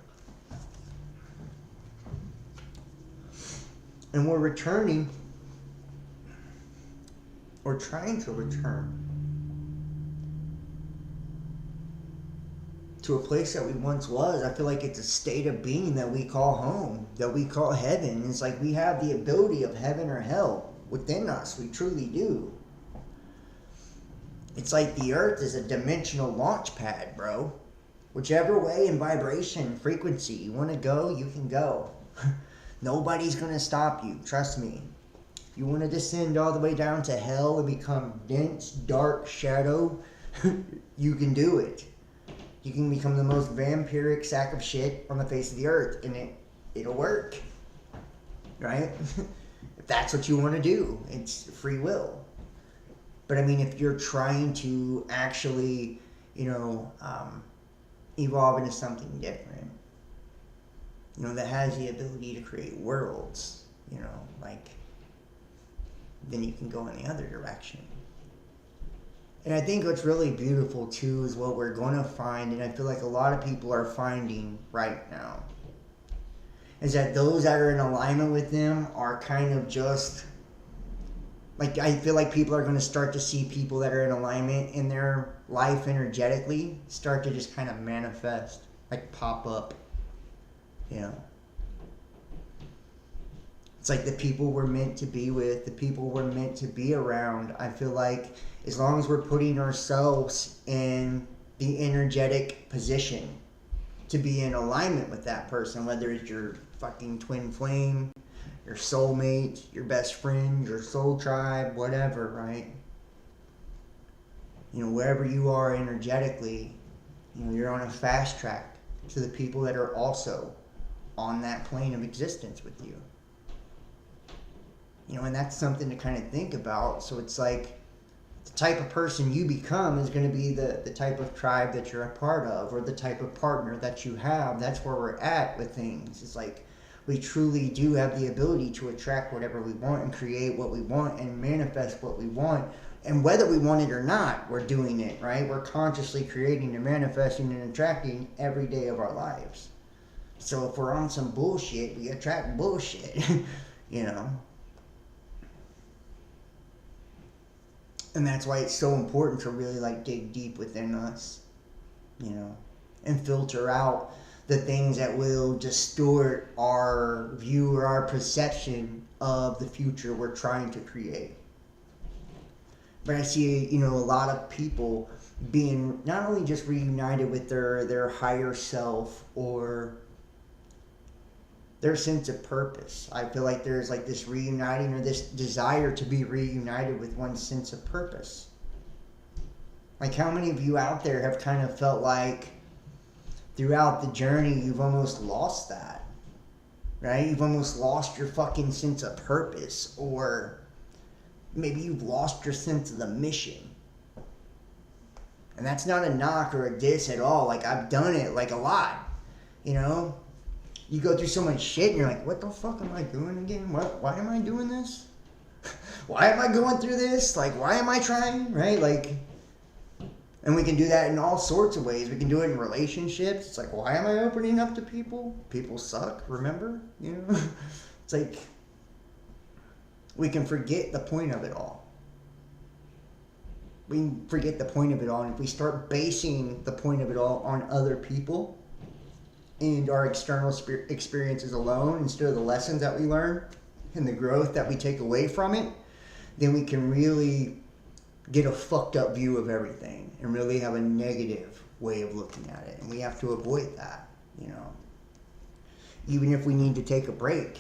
And we're returning, or trying to return, to a place that we once was. I feel like it's a state of being that we call home, that we call heaven. It's like we have the ability of heaven or hell within us. We truly do. It's like the earth is a dimensional launch pad, bro. Whichever way in vibration, frequency you want to go, you can go. Nobody's going to stop you. Trust me. If you want to descend all the way down to hell and become dense, dark shadow, you can do it. You can become the most vampiric sack of shit on the face of the earth, and it'll work. Right? If that's what you want to do, it's free will. But I mean, if you're trying to actually, you know, evolve into something different, you know, that has the ability to create worlds, you know, like, then you can go in the other direction. And I think what's really beautiful too is what we're going to find, and I feel like a lot of people are finding right now, is that those that are in alignment with them are kind of just, like, I feel like people are going to start to see people that are in alignment in their life energetically start to just kind of manifest, like pop up, you know. It's like the people we're meant to be with, the people we're meant to be around. I feel like as long as we're putting ourselves in the energetic position to be in alignment with that person, whether it's your fucking twin flame, your soulmate, your best friend, your soul tribe, whatever, right? Wherever you are energetically, you're on a fast track to the people that are also on that plane of existence with you. And that's something to kind of think about. So it's like the type of person you become is going to be the type of tribe that you're a part of, or the type of partner that you have. That's where we're at with things. It's like we truly do have the ability to attract whatever we want and create what we want and manifest what we want. And whether we want it or not, we're doing it, right? We're consciously creating and manifesting and attracting every day of our lives. So if we're on some bullshit, we attract bullshit, And that's why it's so important to really dig deep within us, and filter out the things that will distort our view or our perception of the future we're trying to create. But I see, a lot of people being not only just reunited with their higher self or their sense of purpose. I feel like there's this reuniting or this desire to be reunited with one's sense of purpose. How many of you out there have kind of felt like throughout the journey you've almost lost that, right? You've almost lost your fucking sense of purpose, or maybe you've lost your sense of the mission. And that's not a knock or a diss at all. I've done it a lot, You go through so much shit and you're like, what the fuck am I doing again? Why am I doing this? Why am I going through this? Why am I trying, right? And we can do that in all sorts of ways. We can do it in relationships. It's why am I opening up to people? People suck, remember? It's we can forget the point of it all. We can forget the point of it all. And if we start basing the point of it all on other people and our external experiences alone, instead of the lessons that we learn and the growth that we take away from it, then we can really get a fucked up view of everything and really have a negative way of looking at it. And we have to avoid that, Even if we need to take a break,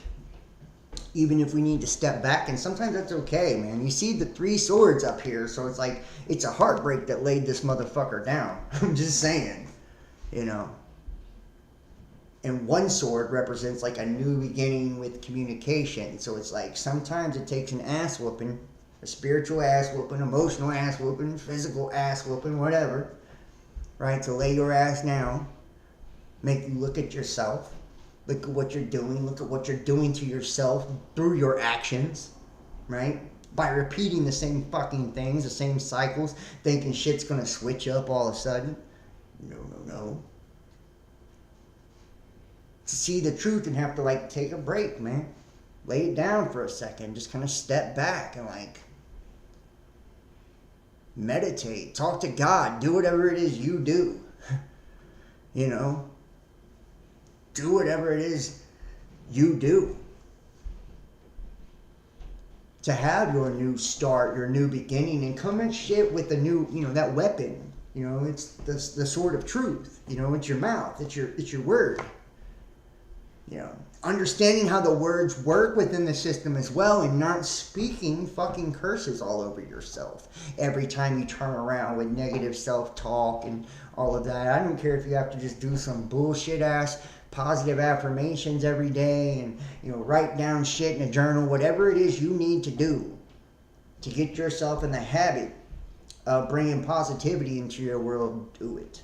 even if we need to step back, and sometimes that's okay, man. You see the 3 swords up here, so it's it's a heartbreak that laid this motherfucker down. I'm just saying, And one sword represents a new beginning with communication. So it's sometimes it takes an ass whooping, a spiritual ass whooping, emotional ass whooping, physical ass whooping, whatever, right? To lay your ass down, make you look at yourself, look at what you're doing, look at what you're doing to yourself through your actions, right? By repeating the same fucking things, the same cycles, thinking shit's gonna switch up all of a sudden. No. To see the truth and have to take a break, man. Lay it down for a second, just kind of step back and meditate, talk to God, do whatever it is you do. Do whatever it is you do to have your new start, your new beginning, and come at shit with a new, that weapon. It's the sword of truth. It's your mouth, it's your word. Understanding how the words work within the system as well, and not speaking fucking curses all over yourself every time you turn around with negative self-talk and all of that. I don't care if you have to just do some bullshit ass positive affirmations every day and write down shit in a journal, whatever it is you need to do to get yourself in the habit of bringing positivity into your world. Do it.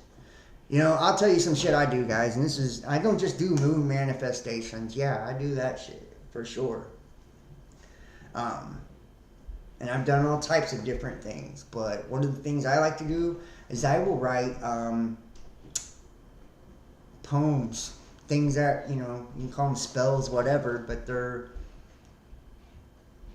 I'll tell you some shit I do, guys, and I don't just do moon manifestations. Yeah, I do that shit, for sure. And I've done all types of different things, but one of the things I like to do is I will write poems, things that, you can call them spells, whatever, but they're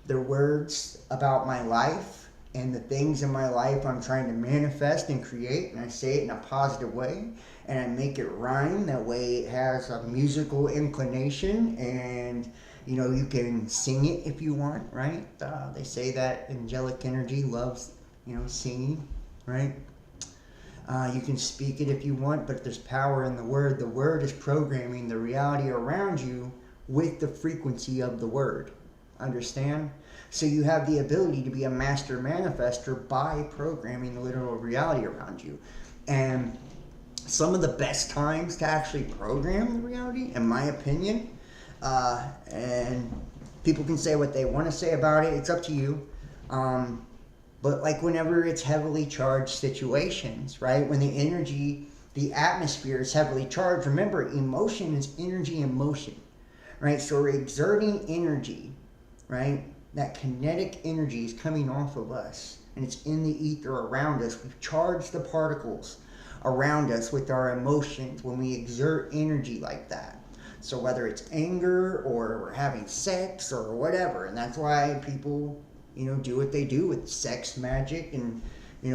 words about my life and the things in my life I'm trying to manifest and create, and I say it in a positive way, and I make it rhyme. That way it has a musical inclination, and you can sing it if you want, right? They say that angelic energy loves, singing, right? You can speak it if you want, but there's power in the word. The word is programming the reality around you with the frequency of the word. Understand? So you have the ability to be a master manifester by programming the literal reality around you. And some of the best times to actually program the reality, in my opinion, and people can say what they want to say about it, it's up to you. But like whenever it's heavily charged situations, right? When the energy, the atmosphere is heavily charged, remember, emotion is energy in motion, right? So we're exerting energy, right? That kinetic energy is coming off of us and it's in the ether around us. We've charged the particles around us with our emotions when we exert energy like that. So whether it's anger or we're having sex or whatever, and that's why people, do what they do with sex magic and,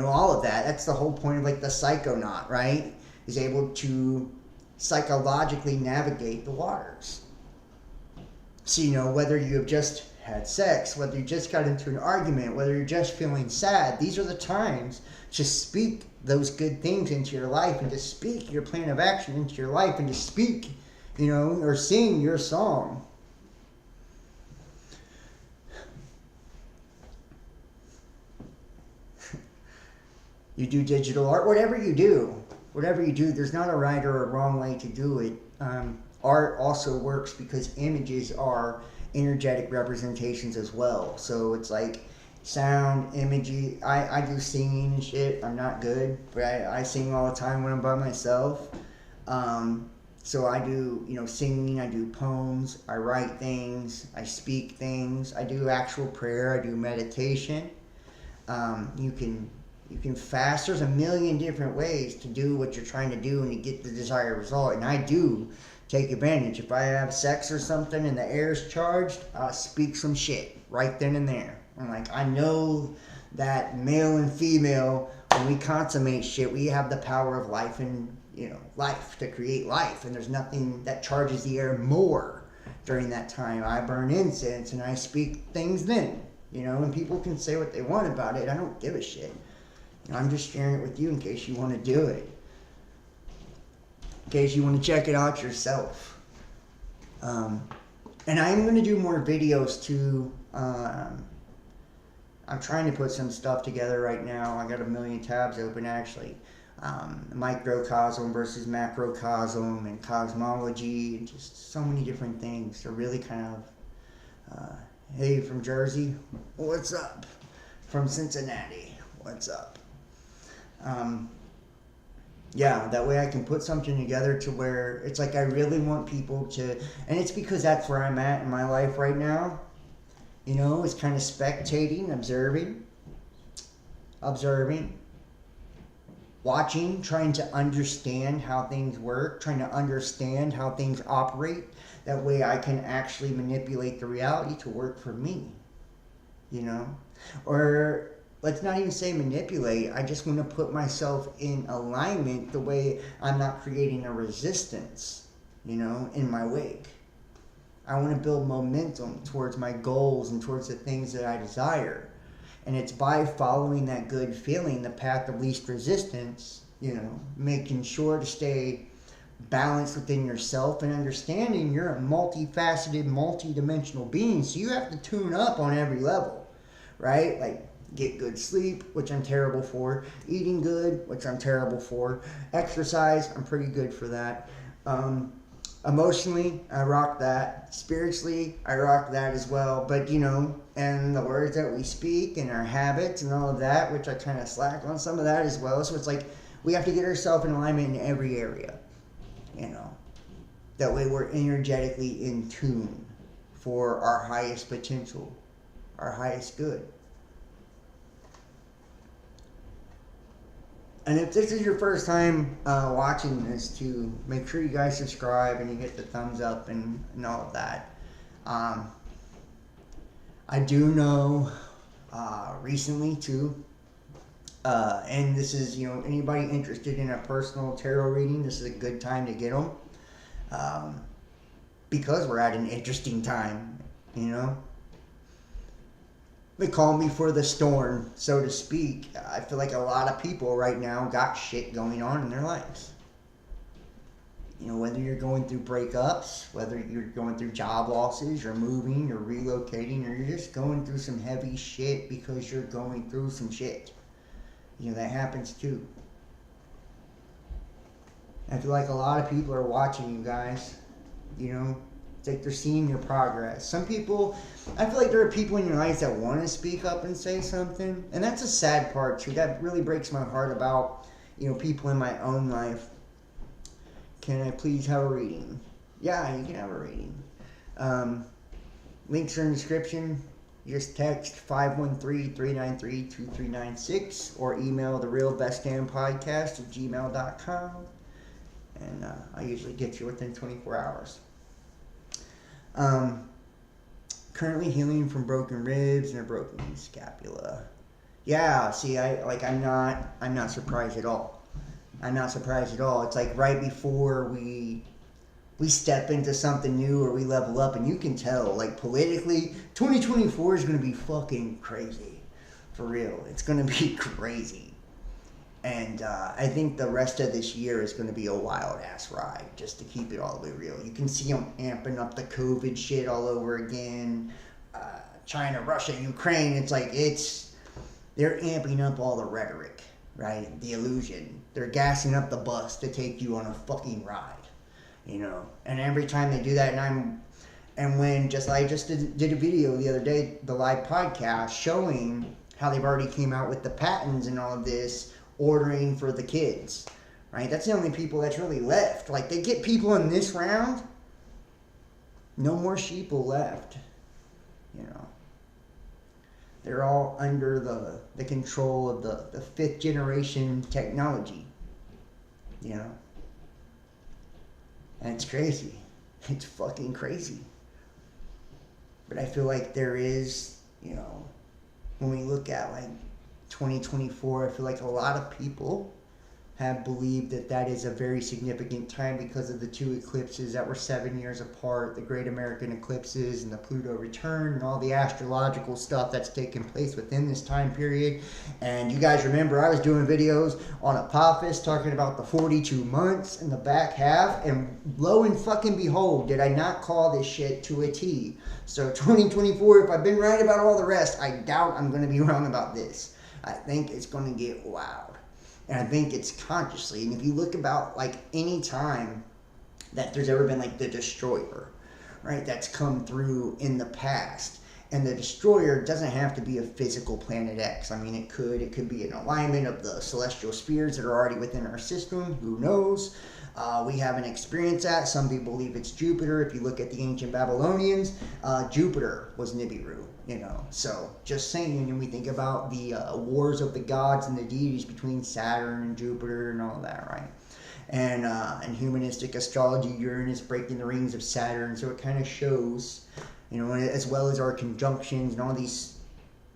all of that. That's the whole point of like the psychonaut, right? Is able to psychologically navigate the waters. So, whether you have just had sex, whether you just got into an argument, whether you're just feeling sad, these are the times to speak those good things into your life and to speak your plan of action into your life and to speak, or sing your song. You do digital art, whatever you do, there's not a right or a wrong way to do it. Art also works because images are energetic representations as well. So it's like sound, imagery. I do singing and shit. I'm not good, but I sing all the time when I'm by myself. So I do, singing, I do poems, I write things, I speak things, I do actual prayer, I do meditation. You can fast. There's a million different ways to do what you're trying to do and to get the desired result. And I do take advantage. If I have sex or something and the air's charged, I'll speak some shit right then and there. I'm like, I know that male and female, when we consummate shit, we have the power of life and, life to create life. And there's nothing that charges the air more during that time. I burn incense and I speak things then, and people can say what they want about it. I don't give a shit. I'm just sharing it with you in case you want to do it. In case you want to check it out yourself. And I'm going to do more videos too. I'm trying to put some stuff together right now. I got a million tabs open actually. Microcosm versus macrocosm and cosmology and just so many different things. They're really kind of, hey, from Jersey, what's up? From Cincinnati, what's up? Yeah, that way I can put something together to where it's like I really want people to, and it's because that's where I'm at in my life right now. It's kind of spectating, observing, watching, trying to understand how things work, trying to understand how things operate. That way I can actually manipulate the reality to work for me, or let's not even say manipulate. I just want to put myself in alignment the way I'm not creating a resistance, in my wake. I want to build momentum towards my goals and towards the things that I desire. And it's by following that good feeling, the path of least resistance, making sure to stay balanced within yourself and understanding you're a multifaceted, multidimensional being. So you have to tune up on every level, right? Like, get good sleep, which I'm terrible for. Eating good, which I'm terrible for. Exercise, I'm pretty good for that. Emotionally, I rock that. Spiritually, I rock that as well. But, and the words that we speak and our habits and all of that, which I kind of slack on some of that as well. So it's like we have to get ourselves in alignment in every area, That way we're energetically in tune for our highest potential, our highest good. And if this is your first time watching this, to make sure you guys subscribe and you hit the thumbs up and all of that. I do know recently too, and this is, anybody interested in a personal tarot reading, this is a good time to get them. Because we're at an interesting time, They call me for the storm, so to speak. I feel like a lot of people right now got shit going on in their lives. You know, whether you're going through breakups, whether you're going through job losses, you're moving, you're relocating, or you're just going through some heavy shit because you're going through some shit. You know, that happens too. I feel like a lot of people are watching you guys. You know, it's like they're seeing your progress. Some people, I feel like there are people in your life that want to speak up and say something. And that's a sad part too. That really breaks my heart about, you know, people in my own life. Can I please have a reading? Yeah, you can have a reading. Links are in the description. Just text 513-393-2396 or email therealbestdampodcast@gmail.com. And I usually get you within 24 hours. Currently healing from broken ribs and a broken scapula. Yeah, see, I'm not surprised at all. I'm not surprised at all. It's like right before we step into something new or we level up, and you can tell, like, politically, 2024 is going to be fucking crazy. For real. It's going to be crazy. And I think the rest of this year is going to be a wild-ass ride, just to keep it all the way real. You can see them amping up the COVID shit all over again. China, Russia, Ukraine, it's like they're amping up all the rhetoric, right? The illusion. They're gassing up the bus to take you on a fucking ride, you know? And every time they do that, I just did a video the other day, the live podcast, showing how they've already came out with the patents and all of this, ordering for the kids, right? That's the only people that's really left. Like, they get people in this round, no more sheeple left, you know. They're all under the control of the fifth generation technology, you know. And it's crazy. It's fucking crazy. But I feel like there is, you know, when we look at like 2024, I feel like a lot of people have believed that is a very significant time because of the two eclipses that were 7 years apart, the Great American Eclipses and the Pluto return and all the astrological stuff that's taken place within this time period. And you guys remember I was doing videos on Apophis talking about the 42 months in the back half, and lo and fucking behold, did I not call this shit to a T. So 2024, if I've been right about all the rest, I doubt I'm going to be wrong about this. I think it's going to get wild. And I think it's consciously. And if you look about like any time that there's ever been like the destroyer, right, that's come through in the past. And the destroyer doesn't have to be a physical planet X. I mean, it could be an alignment of the celestial spheres that are already within our system. Who knows? We haven't experienced that. Some people believe it's Jupiter. If you look at the ancient Babylonians, Jupiter was Nibiru. You know, so just saying, and we think about the wars of the gods and the deities between Saturn and Jupiter and all that, right? And in humanistic astrology, Uranus breaking the rings of Saturn, so it kind of shows, you know, as well as our conjunctions and all these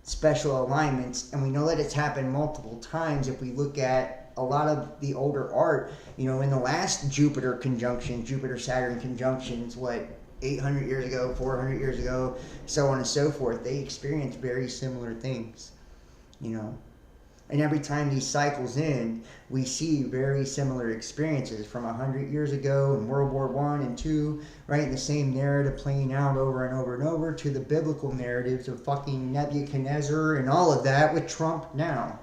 special alignments. And we know that it's happened multiple times. If we look at a lot of the older art, you know, in the last Jupiter conjunction, Jupiter-Saturn conjunctions, 800 years ago, 400 years ago, so on and so forth, they experienced very similar things, you know. And every time these cycles end, we see very similar experiences from 100 years ago in World War I and II, right? The same narrative playing out over and over and over, to the biblical narratives of fucking Nebuchadnezzar and all of that with Trump now.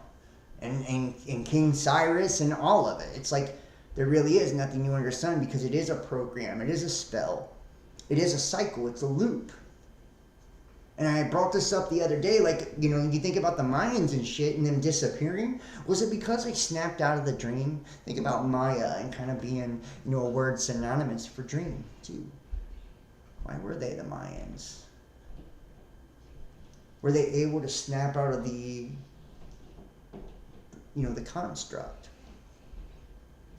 And King Cyrus and all of it. It's like there really is nothing new under the sun, because it is a program, it is a spell. It is a cycle. It's a loop. And I brought this up the other day, like, you know, you think about the Mayans and shit and them disappearing. Was it because they snapped out of the dream? Think about Maya and kind of being, you know, a word synonymous for dream, too. Why were they the Mayans? Were they able to snap out of the, you know, the construct?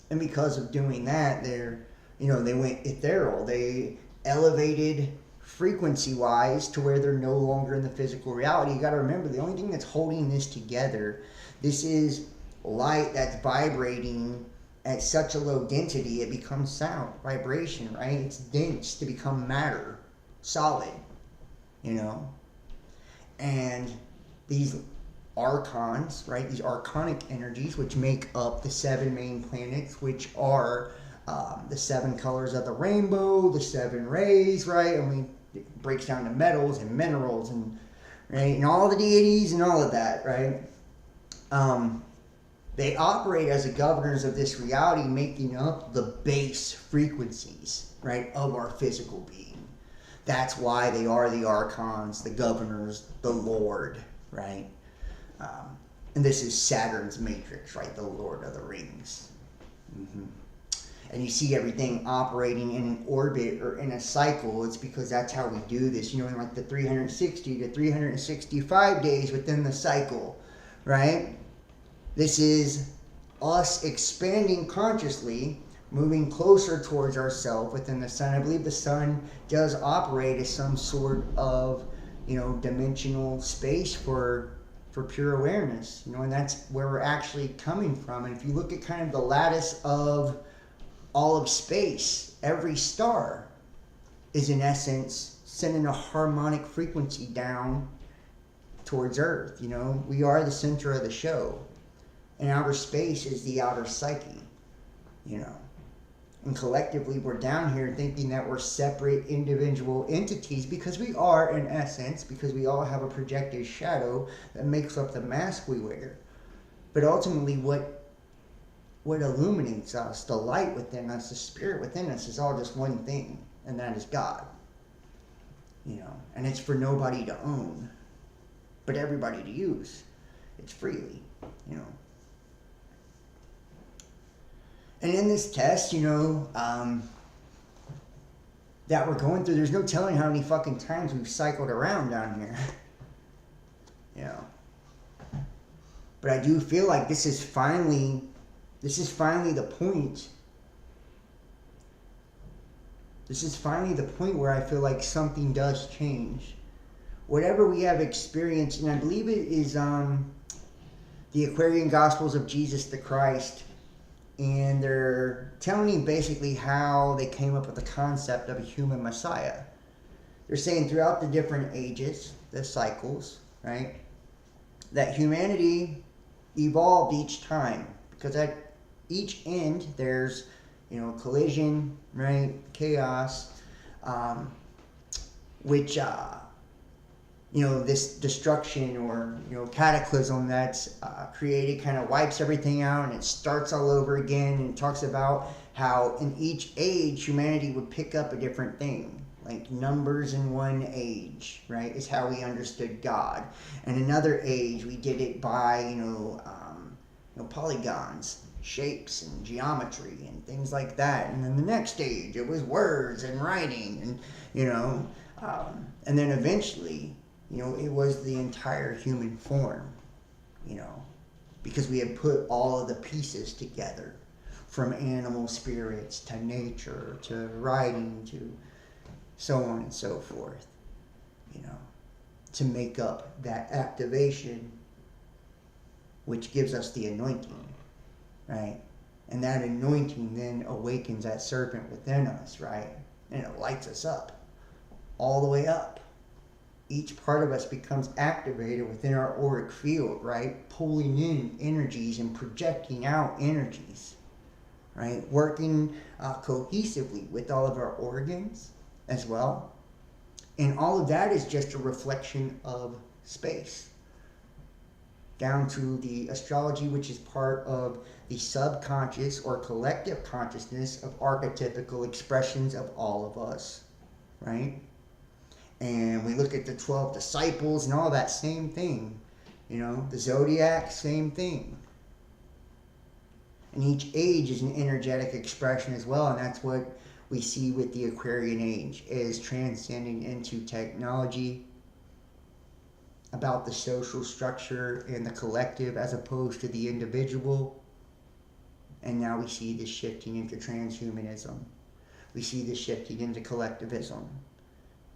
And because of doing that, they're, you know, they went ethereal. They elevated frequency-wise to where they're no longer in the physical reality. You got to remember, the only thing that's holding this together, this is light that's vibrating at such a low density, it becomes sound, vibration, right? It's dense to become matter, solid, you know? And these archons, right? These archonic energies, which make up the 7 main planets, which are the 7 colors of the rainbow, the 7 rays, right? And it breaks down to metals and minerals and right, and all the deities and all of that, right? They operate as the governors of this reality, making up the base frequencies, right, of our physical being. That's why they are the archons, the governors, the Lord, right? And this is Saturn's matrix, right? The Lord of the Rings. Mm-hmm. And you see everything operating in an orbit or in a cycle. It's because that's how we do this, you know, in like the 360 to 365 days within the cycle, right? This is us expanding consciously, moving closer towards ourselves within the sun. I believe the sun does operate as some sort of, you know, dimensional space for pure awareness, you know, and that's where we're actually coming from. And if you look at kind of the lattice of all of space, every star is in essence sending a harmonic frequency down towards Earth. You know, we are the center of the show, and outer space is the outer psyche, you know. And collectively, we're down here thinking that we're separate individual entities, because we are, in essence, because we all have a projected shadow that makes up the mask we wear. But ultimately, what illuminates us, the light within us, the spirit within us, is all just one thing, and that is God. You know, and it's for nobody to own, but everybody to use. It's freely, you know. And in this test, you know, that we're going through, there's no telling how many fucking times we've cycled around down here. You know. But I do feel like this is finally the point. This is finally the point where I feel like something does change. Whatever we have experienced, and I believe it is the Aquarian Gospels of Jesus the Christ, and they're telling you basically how they came up with the concept of a human Messiah. They're saying throughout the different ages, the cycles, right, that humanity evolved each time, because at each end there's, you know, collision, right, chaos, which you know, this destruction or, you know, cataclysm that's created kind of wipes everything out, and it starts all over again. And it talks about how in each age humanity would pick up a different thing, like numbers in one age, right, is how we understood God. And another age we did it by, you know, polygons, shapes and geometry and things like that. And then the next stage it was words and writing, and, you know, and then eventually, you know, it was the entire human form, you know, because we had put all of the pieces together, from animal spirits to nature to writing to so on and so forth, you know, to make up that activation, which gives us the anointing, right? And that anointing then awakens that serpent within us, right? And it lights us up, all the way up. Each part of us becomes activated within our auric field, right? Pulling in energies and projecting out energies, right? Working cohesively with all of our organs as well. And all of that is just a reflection of space. Down to the astrology, which is part of the subconscious or collective consciousness of archetypical expressions of all of us, right? And we look at the 12 disciples and all that, same thing. You know, the zodiac, same thing. And each age is an energetic expression as well, and that's what we see with the Aquarian age, is transcending into technology, about the social structure and the collective as opposed to the individual. And now we see this shifting into transhumanism. We see this shifting into collectivism,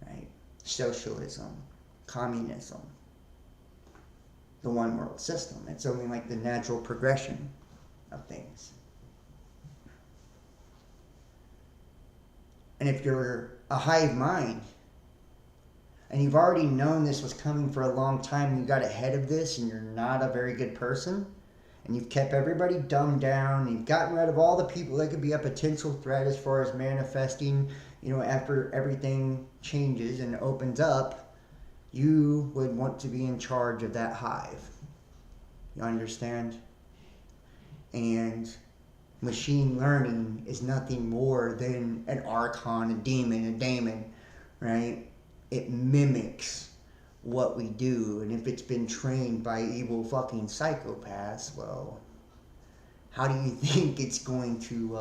right? Socialism, communism, the one world system. It's only like the natural progression of things. And if you're a hive mind, and you've already known this was coming for a long time, and you got ahead of this, and you're not a very good person, and you've kept everybody dumbed down, you've gotten rid of all the people that could be a potential threat as far as manifesting, after everything changes and opens up, you would want to be in charge of that hive. You understand? And machine learning is nothing more than an archon, a daemon, right? It mimics what we do, and if it's been trained by evil fucking psychopaths, well, how do you think it's going to,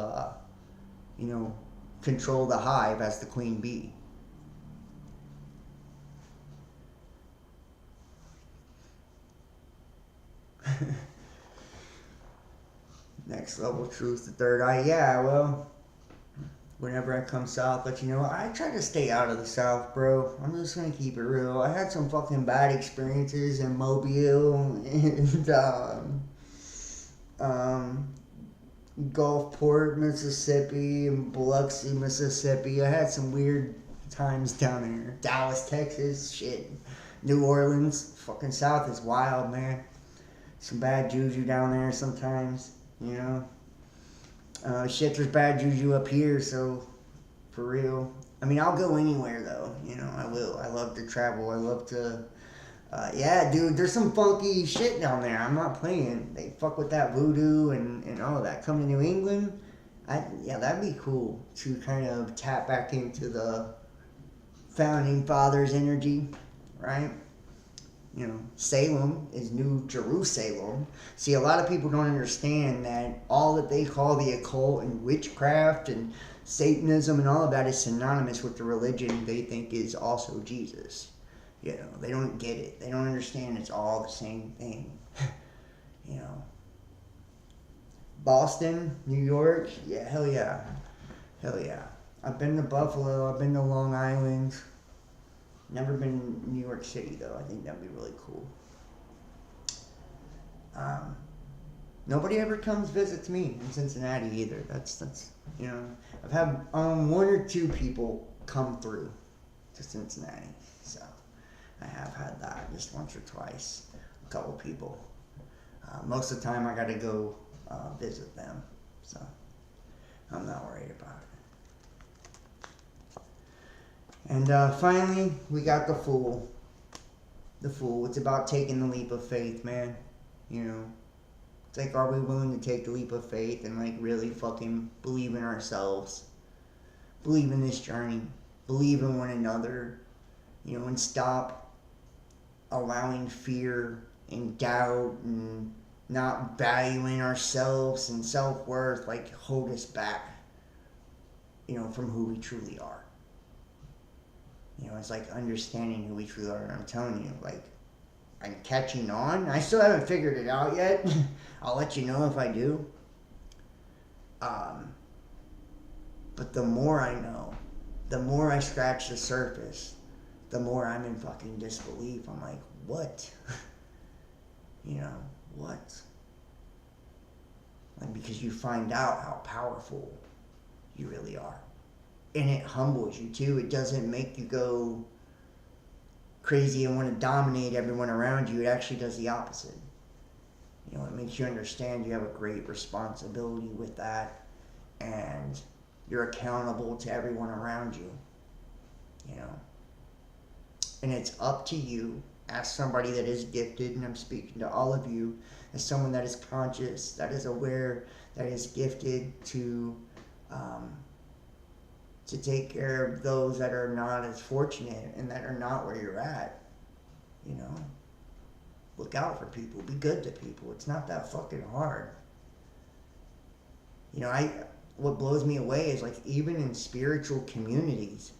control the hive as the queen bee? Next level truth, the third eye. Yeah, well, whenever I come south, but I try to stay out of the south, bro. I'm just gonna keep it real. I had some fucking bad experiences in Mobile and Gulfport, Mississippi, and Biloxi, Mississippi. I had some weird times down there. Dallas, Texas, shit. New Orleans, fucking south is wild, man. Some bad juju down there sometimes, Shit, there's bad juju up here, so for real. I mean, I'll go anywhere though, I will. I love to travel. I love to, yeah, dude, there's some funky shit down there. I'm not playing. They fuck with that voodoo and all of that. Come to New England, yeah, that'd be cool to kind of tap back into the founding fathers energy, right? Salem is New Jerusalem. See, a lot of people don't understand that all that they call the occult and witchcraft and Satanism and all of that is synonymous with the religion they think is also Jesus. They don't get it. They don't understand it's all the same thing. Boston, New York, yeah, hell yeah. Hell yeah. I've been to Buffalo, I've been to Long Island. Never been in New York City though. I think that'd be really cool. Nobody ever comes visits me in Cincinnati either. That's I've had one or two people come through to Cincinnati, so I have had that just once or twice. A couple people. Most of the time I got to go visit them, so I'm not worried about it. And finally, we got the Fool. The Fool. It's about taking the leap of faith, man. It's like, are we willing to take the leap of faith and really fucking believe in ourselves? Believe in this journey. Believe in one another. And stop allowing fear and doubt and not valuing ourselves and self-worth hold us back, from who we truly are. It's understanding who we truly are. I'm telling you, I'm catching on. I still haven't figured it out yet. I'll let you know if I do. But the more I know, the more I scratch the surface, the more I'm in fucking disbelief. I'm like, what? What? Because you find out how powerful you really are. And it humbles you too. It doesn't make you go crazy and want to dominate everyone around you. It actually does the opposite. It makes you understand you have a great responsibility with that, and you're accountable to everyone around you. And it's up to you, as somebody that is gifted, and I'm speaking to all of you, as someone that is conscious, that is aware, that is gifted to take care of those that are not as fortunate and that are not where you're at. Look out for people. Be good to people. It's not that fucking hard. What blows me away is even in spiritual communities,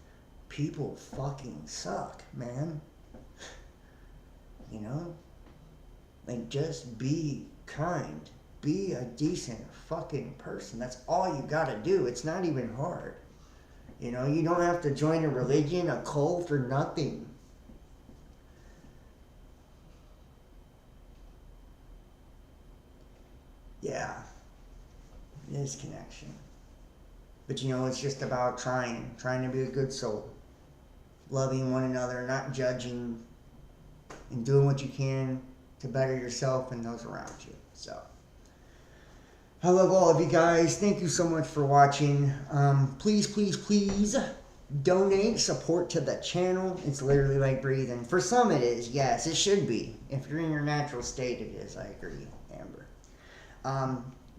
people fucking suck, man. Just be kind. Be a decent fucking person. That's all you gotta do. It's not even hard. You don't have to join a religion, a cult, or nothing. Yeah. It is connection. But it's just about trying to be a good soul. Loving one another, not judging, and doing what you can to better yourself and those around you. So, I love all of you guys. Thank you so much for watching. Please, please, please donate, support to the channel. It's literally like breathing. For some it is, yes, it should be. If you're in your natural state, it is. I agree, Amber.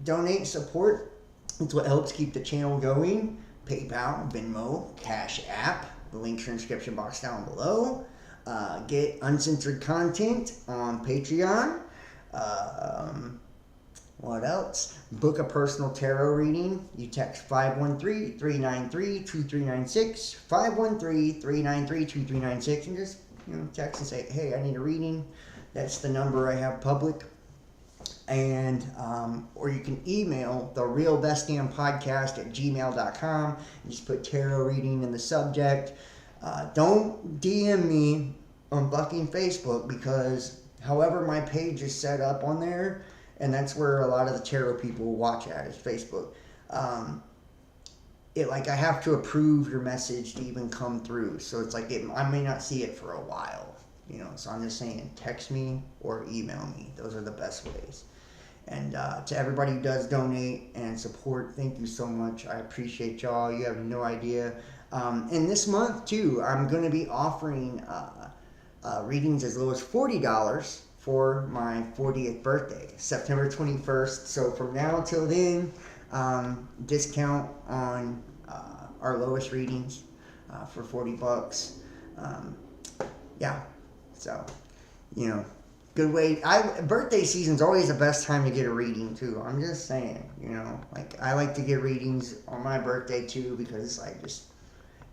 Donate, support. It's what helps keep the channel going. PayPal, Venmo, Cash App. The links are in the description box down below. Get uncensored content on Patreon. What else? Book a personal tarot reading. You text 513-393-2396, 513-393-2396, and just text and say, hey, I need a reading. That's the number I have public. And or you can email therealbestdampodcast@gmail.com and just put tarot reading in the subject. Don't DM me on fucking Facebook, because however my page is set up on there, and that's where a lot of the tarot people watch at, is Facebook. I have to approve your message to even come through. So it's like I may not see it for a while, So I'm just saying, text me or email me. Those are the best ways. And to everybody who does donate and support, thank you so much. I appreciate y'all. You have no idea. And this month too, I'm going to be offering readings as low as $40 for my 40th birthday, September 21st. So from now till then, discount on our lowest readings for $40. Yeah, so good way. Birthday season's always the best time to get a reading too. I'm just saying, I like to get readings on my birthday too, because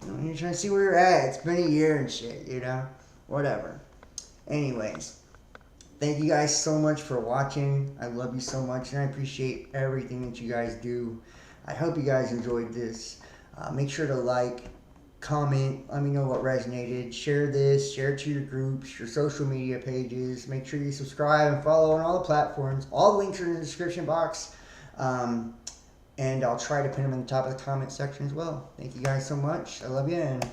you're trying to see where you're at. It's been a year and shit, whatever. Anyways, thank you guys so much for watching. I love you so much, and I appreciate everything that you guys do. I hope you guys enjoyed this. Make sure to like, comment, let me know what resonated. Share this, share it to your groups, your social media pages. Make sure you subscribe and follow on all the platforms. All the links are in the description box. And I'll try to pin them in the top of the comment section as well. Thank you guys so much. I love you, and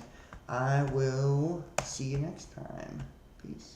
I will see you next time. Peace.